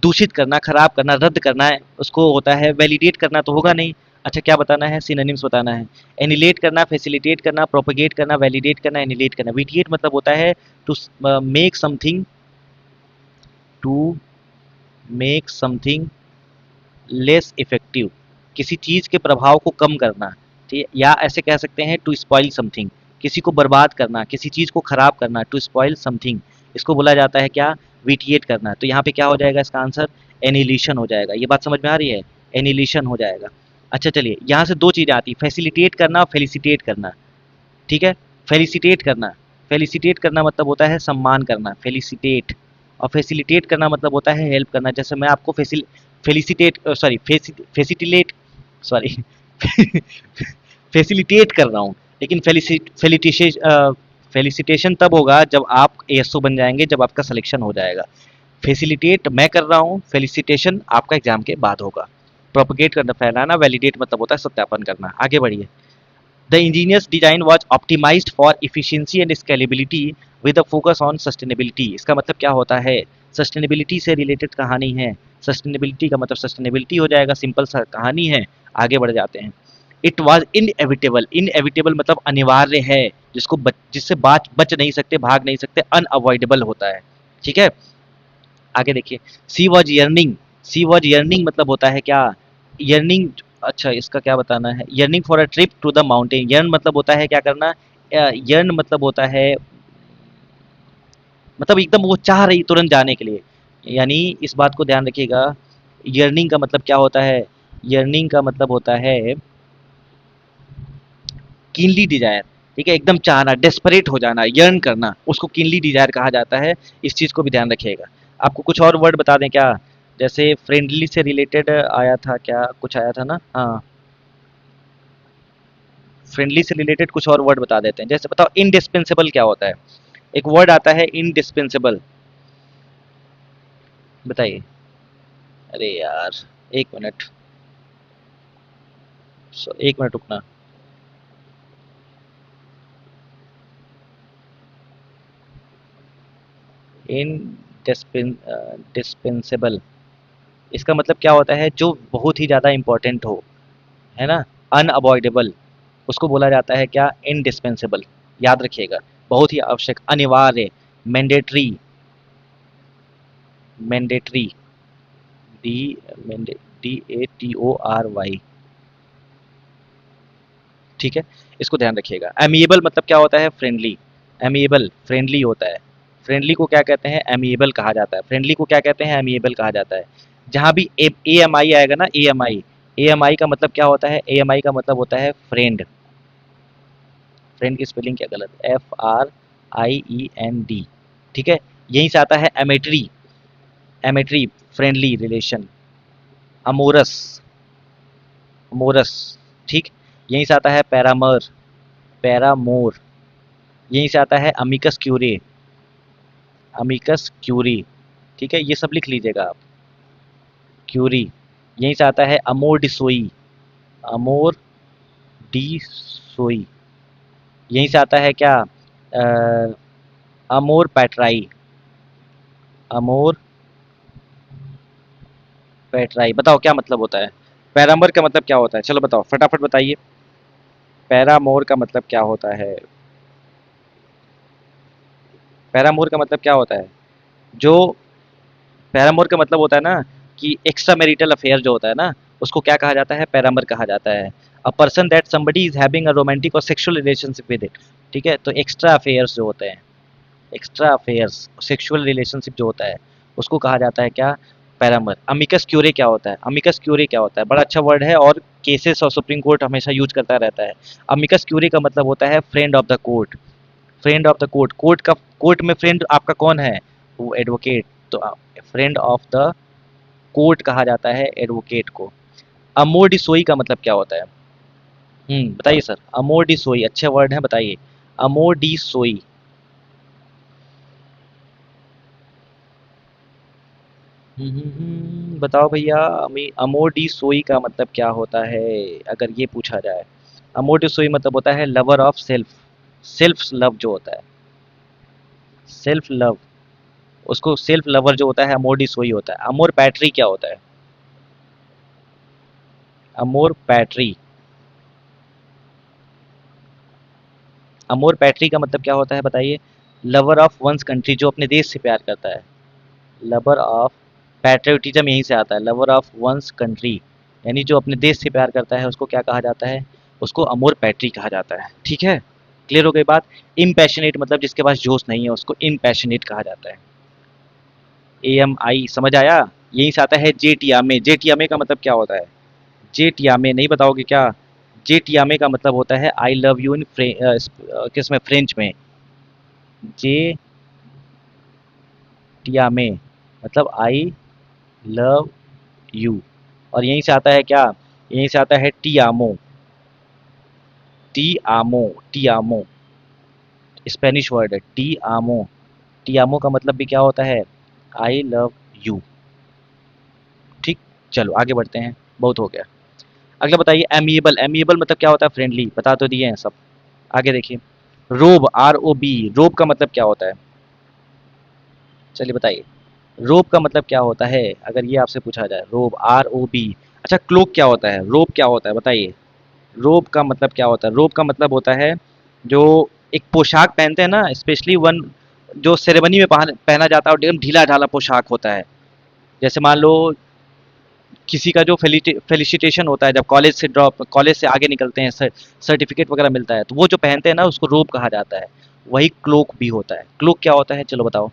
दूषित करना, खराब करना, रद्द करना है उसको होता है। वैलिडेट करना तो होगा नहीं। अच्छा, क्या बताना है? सिनोनिम्स बताना है। एनिलेट करना, फैसिलिटेट करना, प्रोपगेट करना, वैलिडेट करना, एनिलेट करना। विटिएट मतलब होता है to make something, to make something less effective, किसी चीज के प्रभाव को कम करना। ठीक है, या ऐसे कह सकते हैं टू स्पॉइल समथिंग, किसी को बर्बाद करना, किसी चीज को खराब करना, टू स्पॉइल समथिंग। इसको बोला जाता है क्या? विटिएट करना। तो यहाँ पे क्या हो जाएगा इसका आंसर? एनिलिशन हो जाएगा। ये बात समझ में आ रही है? एनिलिशन हो जाएगा। अच्छा चलिए, यहाँ से दो चीजें आती, फैसिलिटेट करना और फेलिसिटेट करना। ठीक है, फेलिसिटेट करना, फेलिसिटेट करना मतलब होता है सम्मान करना, फेलिसिटेट। और फैसिलिटेट करना मतलब होता है हेल्प करना। जैसे मैं आपको फेलिसिटेट सॉरी फेसिटिलेट सॉरी फैसिलिटेट कर रहा हूँ, लेकिन फेलिसिटेशन तब होगा जब आप एएसओ बन जाएंगे, जब आपका सिलेक्शन हो जाएगा। फैसिलिटेट मैं कर रहा हूँ, फेलिसिटेशन आपका एग्जाम के बाद होगा। प्रोपगेट करना, फैलाना। वैलिडेट मतलब होता है सत्यापन करना। आगे बढ़िए। The engineer's design was optimized for efficiency and scalability with a focus on sustainability। इसका मतलब क्या होता है? सस्टेनेबिलिटी से रिलेटेड कहानी है। सस्टेनेबिलिटी का मतलब सस्टेनेबिलिटी हो जाएगा, सिंपल सा कहानी है। आगे बढ़ जाते हैं। इट वॉज इनएविटेबल, इनएविटेबल मतलब अनिवार्य है, जिससे बच नहीं सकते, भाग नहीं सकते, अनअवॉइडेबल होता है। ठीक है, आगे देखिए। She was yearning, she was yearning मतलब होता है क्या? यर्निंग, अच्छा इसका क्या बताना है? Yearning for a trip to the mountain. Yearn मतलब होता है क्या करना? यर्न मतलब होता है मतलब एकदम वो चाह रही तुरंत जाने के लिए। यानी इस बात को ध्यान रखिएगा, यर्निंग का मतलब क्या होता है? यर्निंग का मतलब होता है कीनली डिजायर। ठीक है, एकदम चाहना, डेस्परेट हो जाना, यर्न करना, उसको कीनली डिजायर कहा जाता है। इस चीज को भी ध्यान रखिएगा। आपको कुछ और वर्ड बता दें क्या? जैसे फ्रेंडली से रिलेटेड आया था, क्या कुछ आया था ना? हाँ, फ्रेंडली से रिलेटेड कुछ और वर्ड बता देते हैं। जैसे बताओ, इनडिस्पेंसेबल क्या होता है? एक वर्ड आता है इनडिस्पेंसेबल, बताइए। अरे यार, एक मिनट, एक मिनट रुकना। इन डिस्पेंसेबल, इसका मतलब क्या होता है? जो बहुत ही ज़्यादा इंपॉर्टेंट हो, है ना? अनअवॉइडेबल, उसको बोला जाता है क्या? इनडिस्पेंसेबल। याद रखिएगा, बहुत ही आवश्यक, अनिवार्य। Mandatory, mandatory, D DATORY। ठीक है, इसको ध्यान रखिएगा। एमिएबल मतलब क्या होता है? फ्रेंडली। एमिएबल फ्रेंडली होता है। फ्रेंडली को क्या कहते हैं? एमिएबल कहा जाता है। फ्रेंडली को क्या कहते हैं? एमिएबल कहा जाता है। जहाँ भी AMI आएगा ना, AMI, AMI का मतलब क्या होता है? AMI का मतलब होता है फ्रेंड। फ्रेंड की स्पेलिंग क्या गलत? FRIEND। ठीक है, यहीं से आता है एमेट्री। एमेट्री, फ्रेंडली रिलेशन। Amorous, amorous. ठीक, यहीं से आता है पैरामर, पैरामोर। यहीं से आता है अमिकस क्यूरी, अमिकस क्यूरी। ठीक है, ये सब लिख लीजिएगा आप। क्यूरी, यहीं से आता है अमोर डिसोई, अमोर डिसोई। यहीं से आता है क्या? अमोर पैट्राई, अमोर पैट्राई। बताओ क्या मतलब होता है? पैरामर का मतलब क्या होता है? चलो बताओ, फटाफट बताइए। पैरामोर का मतलब क्या होता है? पैरामोर का मतलब क्या होता है? जो पैरामोर का मतलब होता है ना कि एक्स्ट्रा मैरिटल अफेयर जो होता है ना, उसको क्या कहा जाता है? पैरामर कहा जाता है। A person that somebody is having a romantic और सेक्सुअल रिलेशनशिप विद इट। ठीक है, तो एक्स्ट्रा अफेयर्स जो होते हैं, एक्स्ट्रा अफेयर्स सेक्सुअल रिलेशनशिप जो होता है उसको कहा जाता है क्या, पैरामर। अमिकस क्यूरे क्या होता है, अमिकस क्यूरे क्या होता है, बड़ा अच्छा वर्ड है और केसेस और सुप्रीम कोर्ट हमेशा यूज करता रहता है। अमिकस क्यूरे का मतलब होता है friend of the court. Friend of the court, court का, कोर्ट में फ्रेंड आपका कौन है, वो एडवोकेट। तो फ्रेंड ऑफ द कोर्ट कहा जाता है एडवोकेट को। अमोर डिसोई का मतलब क्या होता है, बताइए सर। अमोर डिसोई, अच्छे वर्ड है, बताइए। अमोर डिसोई। बताओ भैया, अमोर डिसोई का मतलब क्या होता है, अगर ये पूछा जाए। अमोर डिसोई मतलब होता है lover of self. Self love जो होता है, सेल्फ लव, उसको सेल्फ लवर जो होता है अमोर डिसोई होता है। अमोर पैट्री क्या होता है, अमोर पैट्री। अमोर पैट्री का मतलब क्या होता है बताइए। लवर ऑफ वंस कंट्री, जो अपने देश से प्यार करता है। लवर ऑफ, पैट्रियोटिज्म यहीं से आता है, लवर ऑफ वंस कंट्री, यानी जो अपने देश से प्यार करता है उसको क्या कहा जाता है, उसको अमोर पैट्री कहा जाता है। ठीक है, क्लियर हो गई बात। इम्पैशनेट मतलब जिसके पास जोश नहीं है उसको इम्पैशनेट कहा जाता है। AMI समझ आया। यहीं से आता है जेटियामे। जेटियामे का मतलब क्या होता है, जेटियामे नहीं बताओगे क्या। जेटियामे का मतलब होता है आई लव यू इन किस में, फ्रेंच में। जे टियामे मतलब आई लव यू। और यहीं से आता है क्या, यहीं से आता है टी आमो। टी आमो, टी आमो स्पेनिश वर्ड है, टी आमो। टी आमो का मतलब भी क्या होता है, आई लव यू। ठीक, चलो आगे बढ़ते हैं, बहुत हो गया। अगला बताइए एमिएबल। एमिएबल मतलब क्या होता है, फ्रेंडली, बता तो दिए हैं सब। आगे देखिए, रोब, ROB, रोब का मतलब क्या होता है, चलिए बताइए। रोब का मतलब क्या होता है, अगर ये आपसे पूछा जाए, रोब, ROB। अच्छा, क्लोक क्या होता है, रोब क्या होता है बताइए। रोब का मतलब क्या होता है, रोब का मतलब होता है जो एक पोशाक पहनते हैं ना, स्पेशली वन, जो सेरेमनी में पहना जाता है और एकदम ढीला ढाला पोशाक होता है। जैसे मान लो किसी का जो फेलिसिटेशन होता है, जब कॉलेज से ड्रॉप, कॉलेज से आगे निकलते हैं, सर्टिफिकेट वगैरह मिलता है, तो वो जो पहनते हैं ना उसको रोब कहा जाता है। वही क्लोक भी होता है। क्लोक क्या होता है, चलो बताओ।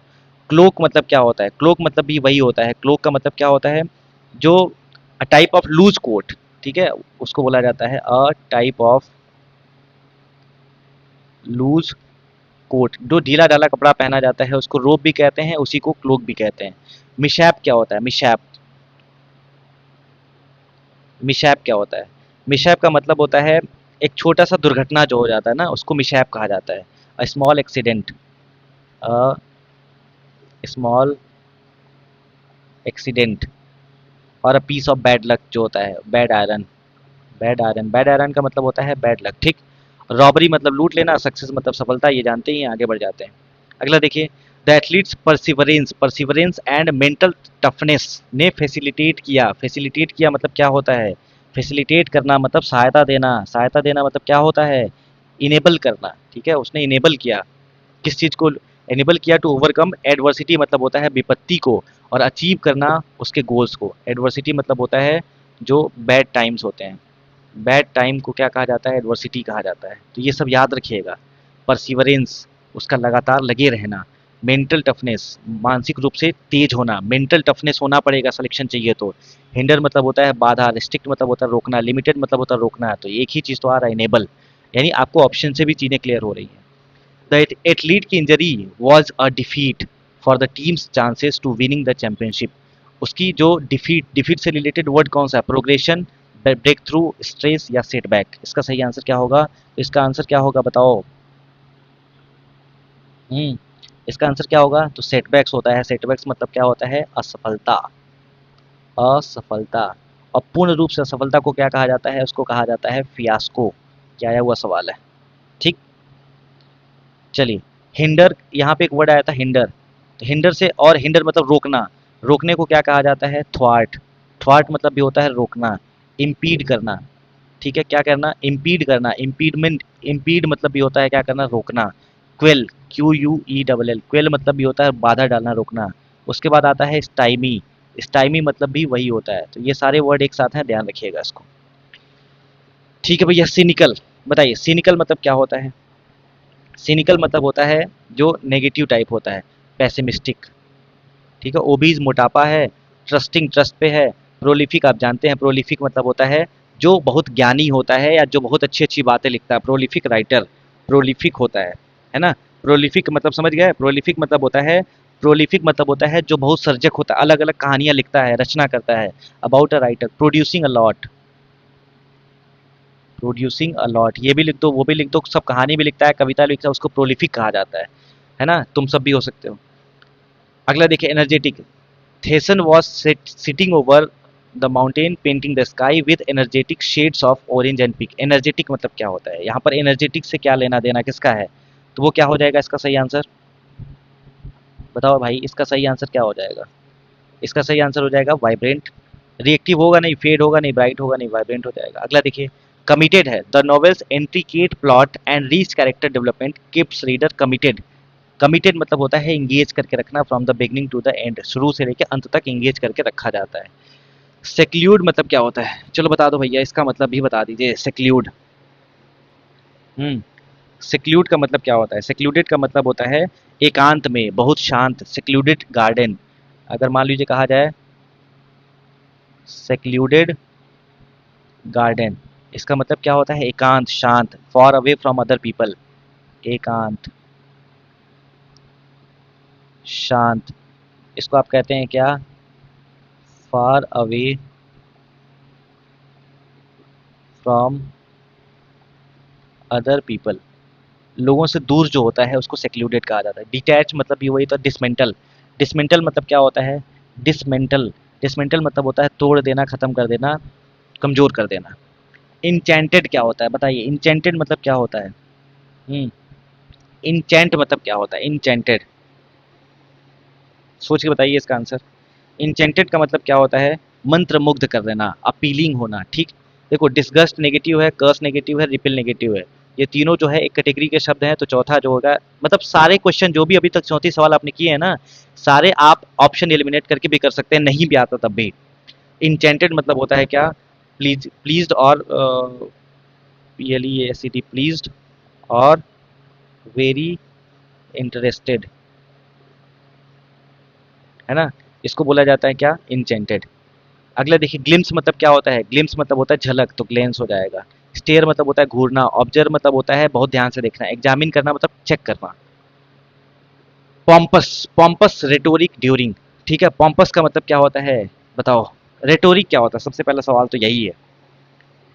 क्लोक मतलब क्या होता है, क्लोक मतलब भी वही होता है। क्लोक का मतलब क्या होता है, जो a type of loose coat. ठीक है, उसको बोला जाता है a type of loose coat. जो ढीला ढाला कपड़ा पहना जाता है उसको रोब भी कहते हैं, उसी को क्लोक भी कहते हैं। मिशैप क्या होता है, मिशैप, मिशैप क्या होता है। मिशैप का मतलब होता है एक छोटा सा दुर्घटना जो हो जाता है ना उसको मिशैप कहा जाता है। A small accident, a small accident. और a piece of bad luck जो होता है, bad iron. Bad iron, bad iron का मतलब होता है बैड लक। ठीक, रॉबरी मतलब लूट लेना, सक्सेस मतलब सफलता, ये जानते ही हैं, आगे बढ़ जाते हैं। अगला देखिए, the athletes perseverance, perseverance and mental toughness ने फैसिलिटेट किया। फैसिलिटेट किया मतलब क्या होता है, फैसिलिटेट करना मतलब सहायता देना, सहायता देना मतलब क्या होता है, इनेबल करना। ठीक है, उसने इनेबल किया, किस चीज़ को इनेबल किया, टू ओवरकम एडवर्सिटी मतलब होता है विपत्ति को, और अचीव करना उसके गोल्स को। एडवर्सिटी मतलब होता है जो बैड टाइम्स होते हैं, बैड टाइम को क्या कहा जाता है, एडवर्सिटी कहा जाता है। तो ये सब याद रखिएगा। परसिवरेंस, उसका लगातार लगे रहना। मेंटल टफनेस, मानसिक रूप से तेज होना, मेंटल टफनेस होना पड़ेगा सिलेक्शन चाहिए तो। हिंडर मतलब होता है बाधा, रिस्ट्रिक्ट मतलब होता है रोकना, लिमिटेड मतलब होता है रोकना। तो एक ही चीज़ तो आ रहा है, इनेबल, यानी आपको ऑप्शन से भी चीज़ें क्लियर हो रही हैं। द एथलीट की injury was a defeat for the team's chances to winning the championship. उसकी जो डिफीट, डिफीट से रिलेटेड वर्ड कौन सा है, प्रोग्रेशन, ब्रेक थ्रू, स्ट्रेस या सेटबैक। इसका सही आंसर क्या होगा, इसका आंसर क्या होगा बताओ। हम्म इसका आंसर क्या होगा, तो सेटबैक्स होता है। सेटबैक्स मतलब क्या होता है, असफलता, असफलता। और पूर्ण रूप से असफलता को क्या कहा जाता है, उसको कहा जाता है फियास्को। क्या आया हुआ सवाल है। ठीक, चलिए। हिंडर, यहाँ पे एक वर्ड आया था हिंडर, तो हिंडर से, और हिंडर मतलब रोकना, रोकने को क्या कहा जाता है, थ्वार्ट। थ्वार्ट मतलब भी होता है रोकना, इम्पीड करना। ठीक है, क्या करना, इम्पीड करना, इम्पीडमेंट, इम्पीड मतलब भी होता है क्या करना, रोकना। क्वेल, QUELL, क्वेल मतलब भी होता है बाधा डालना, रोकना। उसके बाद आता है स्टाइमी, स्टाइमी मतलब भी वही होता है। तो ये सारे वर्ड एक साथ हैं, ध्यान रखिएगा इसको। ठीक है भैया, सिनिकल बताइए, सिनिकल मतलब क्या होता है? सिनिकल मतलब होता है जो नेगेटिव टाइप होता है, पेसिमिस्टिक। ठीक है, ओबीज मोटापा है, ट्रस्टिंग ट्रस्ट पे है, प्रोलिफिक आप जानते हैं, प्रोलिफिक मतलब होता है जो बहुत ज्ञानी होता है या जो बहुत अच्छी अच्छी बातें लिखता है, प्रोलिफिक राइटर प्रोलिफिक होता है ना? प्रोलिफिक मतलब समझ गए? प्रोलिफिक मतलब होता है जो बहुत सर्जक होता है, अलग अलग कहानियां लिखता है, रचना करता है। About a writer, producing a lot, producing a lot, ये भी लिख दो वो भी लिख दो, सब कहानी भी लिखता है, कविता भी लिखता है, उसको प्रोलिफिक कहा जाता है ना? तुम सब भी हो सकते हो। अगला देखिए, energetic. The sun was sitting over the mountain painting the sky with energetic shades of orange and pink. Energetic मतलब क्या होता है? यहाँ पर एनर्जेटिक से क्या लेना देना किसका है? तो वो क्या हो जाएगा इसका सही आंसर? बताओ भाई, इसका सही आंसर क्या हो जाएगा? इसका सही आंसर हो जाएगा वाइब्रेंट। रिएक्टिव होगा नहीं, फेड होगा नहीं, ब्राइट होगा नहीं, वाइब्रेंट हो जाएगा। अगला देखिए, कमिटेड है। The novel's intricate plot and rich character development keeps reader committed. Committed मतलब होता है इंगेज करके रखना, from the beginning to the end, शुरू से लेकर अंत तक इंगेज करके रखा जाता है। सेक्ल्यूड मतलब क्या होता है? चलो बता दो भैया, इसका मतलब भी बता दीजिए, सेक्ल्यूड। हम्म सेक्ल्यूड का मतलब क्या होता है? सेक्लूडेड का मतलब होता है एकांत में, बहुत शांत, सेक्लूडेड गार्डन। अगर मान लीजिए कहा जाए सेक्लूडेड गार्डन, इसका मतलब क्या होता है? एकांत, शांत, for away from other people, एकांत, शांत, इसको आप कहते हैं क्या? Far away from other people, लोगों से दूर जो होता है उसको सेक्लूडेड कहा जाता है। डिटैच मतलब भी वही, तो डिसमेंटल। डिसमेंटल मतलब क्या होता है? डिसमेंटल, डिसमेंटल मतलब होता है तोड़ देना, खत्म कर देना, कमजोर कर देना। इंचेंटेड क्या होता है बताइए? इंचेंटेड मतलब क्या होता है? हम्म इंचेंट मतलब क्या होता है? इंचेंटेड, सोच के बताइए इसका आंसर। इंचेंटेड का मतलब क्या होता है? मंत्र मुग्ध कर देना, अपीलिंग होना। ठीक, देखो, डिस्गस्ट नेगेटिव है, कर्स नेगेटिव है, रिपिल नेगेटिव है, ये तीनों जो है एक कैटेगरी के शब्द हैं। तो चौथा जो होगा, मतलब सारे क्वेश्चन जो भी अभी तक 34 सवाल आपने किए हैं ना, सारे आप ऑप्शन एलिमिनेट करके भी कर सकते हैं, नहीं भी आता तब भी। इंचेंटेड मतलब होता है क्या? प्लीज्ड और PLEACD, प्लीज्ड और वेरी इंटरेस्टेड, है ना? इसको बोला जाता है क्या? इंचेंटेड। अगला देखिए, ग्लिम्स मतलब क्या होता है? ग्लिम्स मतलब होता है झलक, तो ग्लेंस हो जाएगा। स्टेयर मतलब होता है घूरना, ऑब्जर्व मतलब होता है बहुत ध्यान से देखना, एग्जामिन करना मतलब चेक करना। Pompous, pompous rhetoric during. ठीक है, पॉम्पस का मतलब क्या होता है? बताओ। रेटोरिक क्या होता है? सबसे पहला सवाल तो यही है,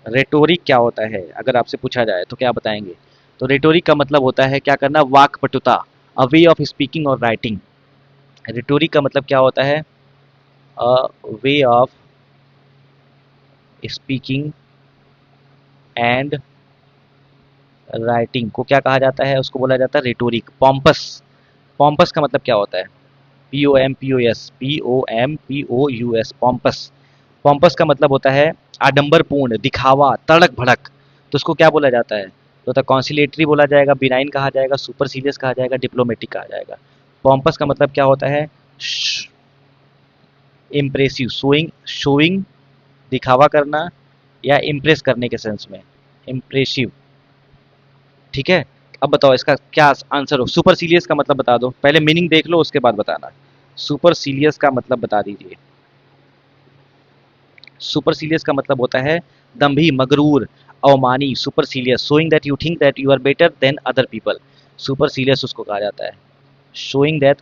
रेटोरिक क्या होता है? अगर आपसे पूछा जाए तो क्या बताएंगे? तो रेटोरिक का मतलब होता है क्या करना? वाक्पटुता, a way of speaking or writing. Rhetoric का मतलब क्या होता है? A way of speaking and writing को क्या कहा जाता है? उसको बोला जाता है रेटोरिक। पॉम्पस, पॉम्पस का मतलब क्या होता है? POMPOS, pompous. पॉम्पस का मतलब होता है आडंबरपूर्ण, दिखावा, तड़क भड़क। तो उसको क्या बोला जाता है? तो होता है कॉन्सिलेटरी बोला जाएगा, बिनाइन कहा जाएगा, सुपरसीलियस कहा जाएगा, डिप्लोमेटिक कहा जाएगा। पॉम्पस का मतलब क्या होता है? इम्प्रेसिव, शोइंग, शोइंग, दिखावा करना या इम्प्रेस करने के सेंस में, इम्प्रेसिव। ठीक है, अब बताओ इसका क्या आंसर हो? सुपरसीलियस का मतलब बता दो, पहले मीनिंग देख लो उसके बाद बताना। सुपरसीलियस का मतलब बता दीजिए। सुपरसीलियस का मतलब होता है दम्भी, मगरूर, अवमानी, supercilious, showing that you think that you are better than other people, supercilious उसको कहा जाता है। शोइंग दैट,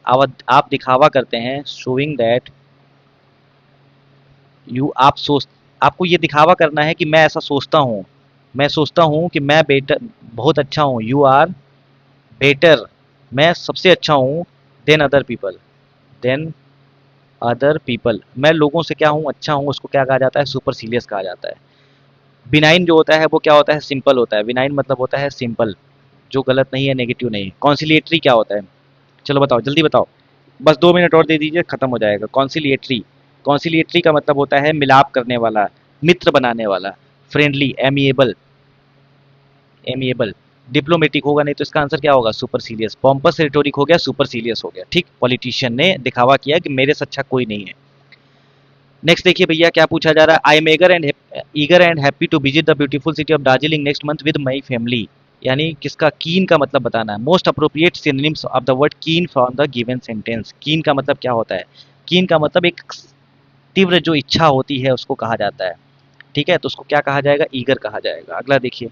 आप दिखावा करते हैं, शोइंग दैट यू, आप सोच, आपको ये दिखावा करना है कि मैं ऐसा सोचता हूँ, मैं सोचता हूँ कि मैं बेटर, बहुत अच्छा हूँ, यू आर बेटर, मैं सबसे अच्छा हूँ, than other people, than other people, मैं लोगों से क्या हूँ? अच्छा हूँ, उसको क्या कहा जाता है? सुपरसीलियस कहा जाता है। बिनाइन जो होता है वो क्या होता है? सिंपल होता है। बिनाइन मतलब होता है सिंपल, जो गलत नहीं है, नेगेटिव नहीं है। कॉन्सिलिएटरी क्या होता है? चलो बताओ, जल्दी बताओ, बस 2 मिनट और दे दीजिए, खत्म हो जाएगा। कॉन्सिलिएटरी, कॉन्सिलिएटरी का मतलब होता है मिलाप करने वाला, मित्र बनाने वाला, फ्रेंडली, एमिएबल, एमिएबल। डिप्लोमेटिक होगा नहीं, तो इसका आंसर क्या होगा? सुपरसीलियस। पॉम्पस रिटोरिक हो गया, सुपरसीलियस हो गया। ठीक, पॉलिटिशियन ने दिखावा किया कि मेरे से अच्छा कोई नहीं है। नेक्स्ट देखिए भैया क्या पूछा जा रहा है, I am eager and happy to visit the beautiful city of Darjeeling next month with my family. यानी किसका कीन का मतलब बताना है। Most appropriate synonyms of the word keen from the given sentence. Keen का मतलब क्या होता है? कीन का मतलब एक तीव्र जो इच्छा होती है उसको कहा जाता है। ठीक है, तो उसको क्या कहा जाएगा? ईगर कहा जाएगा। अगला देखिए,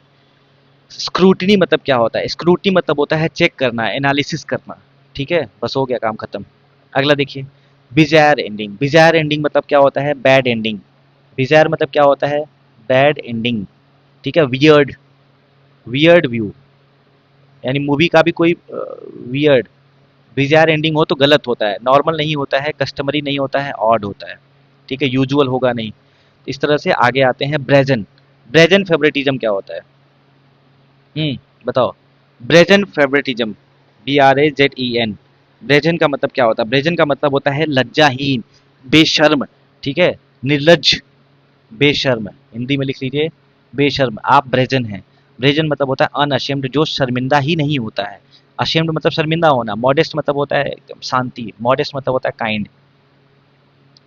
स्क्रूटनी मतलब क्या होता है? स्क्रूटनी मतलब होता है चेक करना, एनालिसिस करना। ठीक है, बस हो गया काम खत्म। अगला देखिए, बिजायर एंडिंग। बिजायर एंडिंग मतलब क्या होता है? Bad ending. बिजायर मतलब क्या होता है? Bad ending. ठीक है, वियर्ड, वियर्ड व्यू, यानी मूवी का भी कोई वियर्ड बिजार एंडिंग हो तो गलत होता है, नॉर्मल नहीं होता है, कस्टमरी नहीं होता है, ऑड होता है। ठीक है, यूजुअल होगा नहीं। इस तरह से आगे आते हैं, ब्रेजन। ब्रेजन फेवरेटिज्म क्या होता है? बताओ। Brazen favouritism, BRAZEN। ब्रेजन का मतलब क्या होता है? ब्रेजन का मतलब होता है लज्जाहीन, बेशर्म। ठीक है, निर्लज, बेशर्म। हिंदी में लिख लीजिए, बेशर्म। आप ब्रेजन हैं। ब्रेजन मतलब होता है अनअशेम्ड, जो शर्मिंदा ही नहीं होता है। अशेम्ड मतलब शर्मिंदा होना। मॉडेस्ट मतलब होता है एकदम शांति। मॉडेस्ट मतलब होता है काइंड।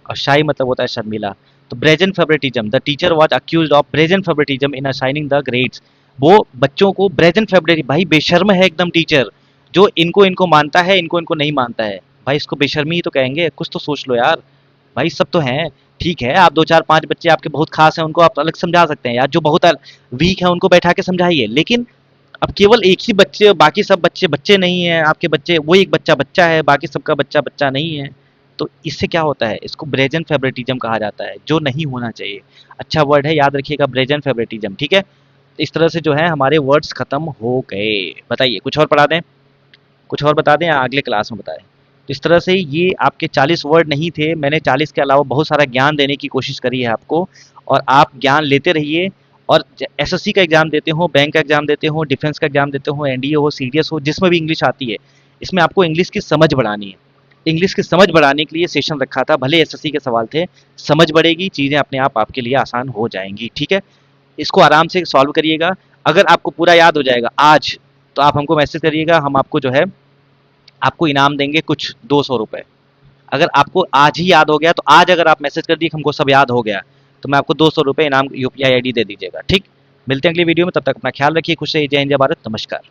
और शाई मतलब होता है शर्मिला। तो brazen favouritism, the teacher was accuse of brazen favouritism in assigning the grades. वो बच्चों को ब्रेजन फेवरेट, भाई बेशर्म है एकदम टीचर, जो इनको इनको मानता है, इनको इनको नहीं मानता है। भाई इसको बेशर्मी ही तो कहेंगे, कुछ तो सोच लो यार। भाई सब तो हैं। ठीक है, आप दो चार पांच बच्चे आपके बहुत खास हैं, उनको आप अलग समझा सकते हैं यार, जो बहुत वीक है उनको बैठा के समझाइए। लेकिन अब केवल एक ही बच्चे, बाकी सब बच्चे बच्चे नहीं हैं आपके बच्चे, वो एक बच्चा बच्चा है, बाकी सबका बच्चा बच्चा नहीं है। तो इससे क्या होता है? इसको ब्रेजन फेवरेटिज्म कहा जाता है, जो नहीं होना चाहिए। अच्छा वर्ड है, याद रखिएगा, ब्रेजन फेवरेटिज्म। ठीक है, इस तरह से जो है हमारे वर्ड्स खत्म हो गए। बताइए कुछ और पढ़ा दें, कुछ और बता दें या अगले क्लास में बताएं? तो इस तरह से ये आपके 40 वर्ड नहीं थे, मैंने 40 के अलावा बहुत सारा ज्ञान देने की कोशिश करी है आपको। और आप ज्ञान लेते रहिए। और एसएससी का एग्जाम देते हो, बैंक का एग्जाम देते हो, डिफेंस का एग्जाम देते हो, एनडीए हो, सीडीएस हो, जिसमें भी इंग्लिश आती है, इसमें आपको इंग्लिश की समझ बढ़ानी है। इंग्लिश की समझ बढ़ाने के लिए सेशन रखा था, भले एसएससी के सवाल थे। समझ बढ़ेगी, चीज़ें अपने आप आपके लिए आसान हो जाएंगी। ठीक है, इसको आराम से सॉल्व करिएगा। अगर आपको पूरा याद हो जाएगा आज, तो आप हमको मैसेज करिएगा, हम आपको जो है आपको इनाम देंगे कुछ 200 रुपये। अगर आपको आज ही याद हो गया, तो आज अगर आप मैसेज कर दिए कि हमको सब याद हो गया, तो मैं आपको 200 रुपये इनाम UPI ID दे दीजिएगा। ठीक, मिलते हैं अगली वीडियो में, तब तक अपना ख्याल रखिए, खुश रहिए, जय हिंद, जय भारत, नमस्कार।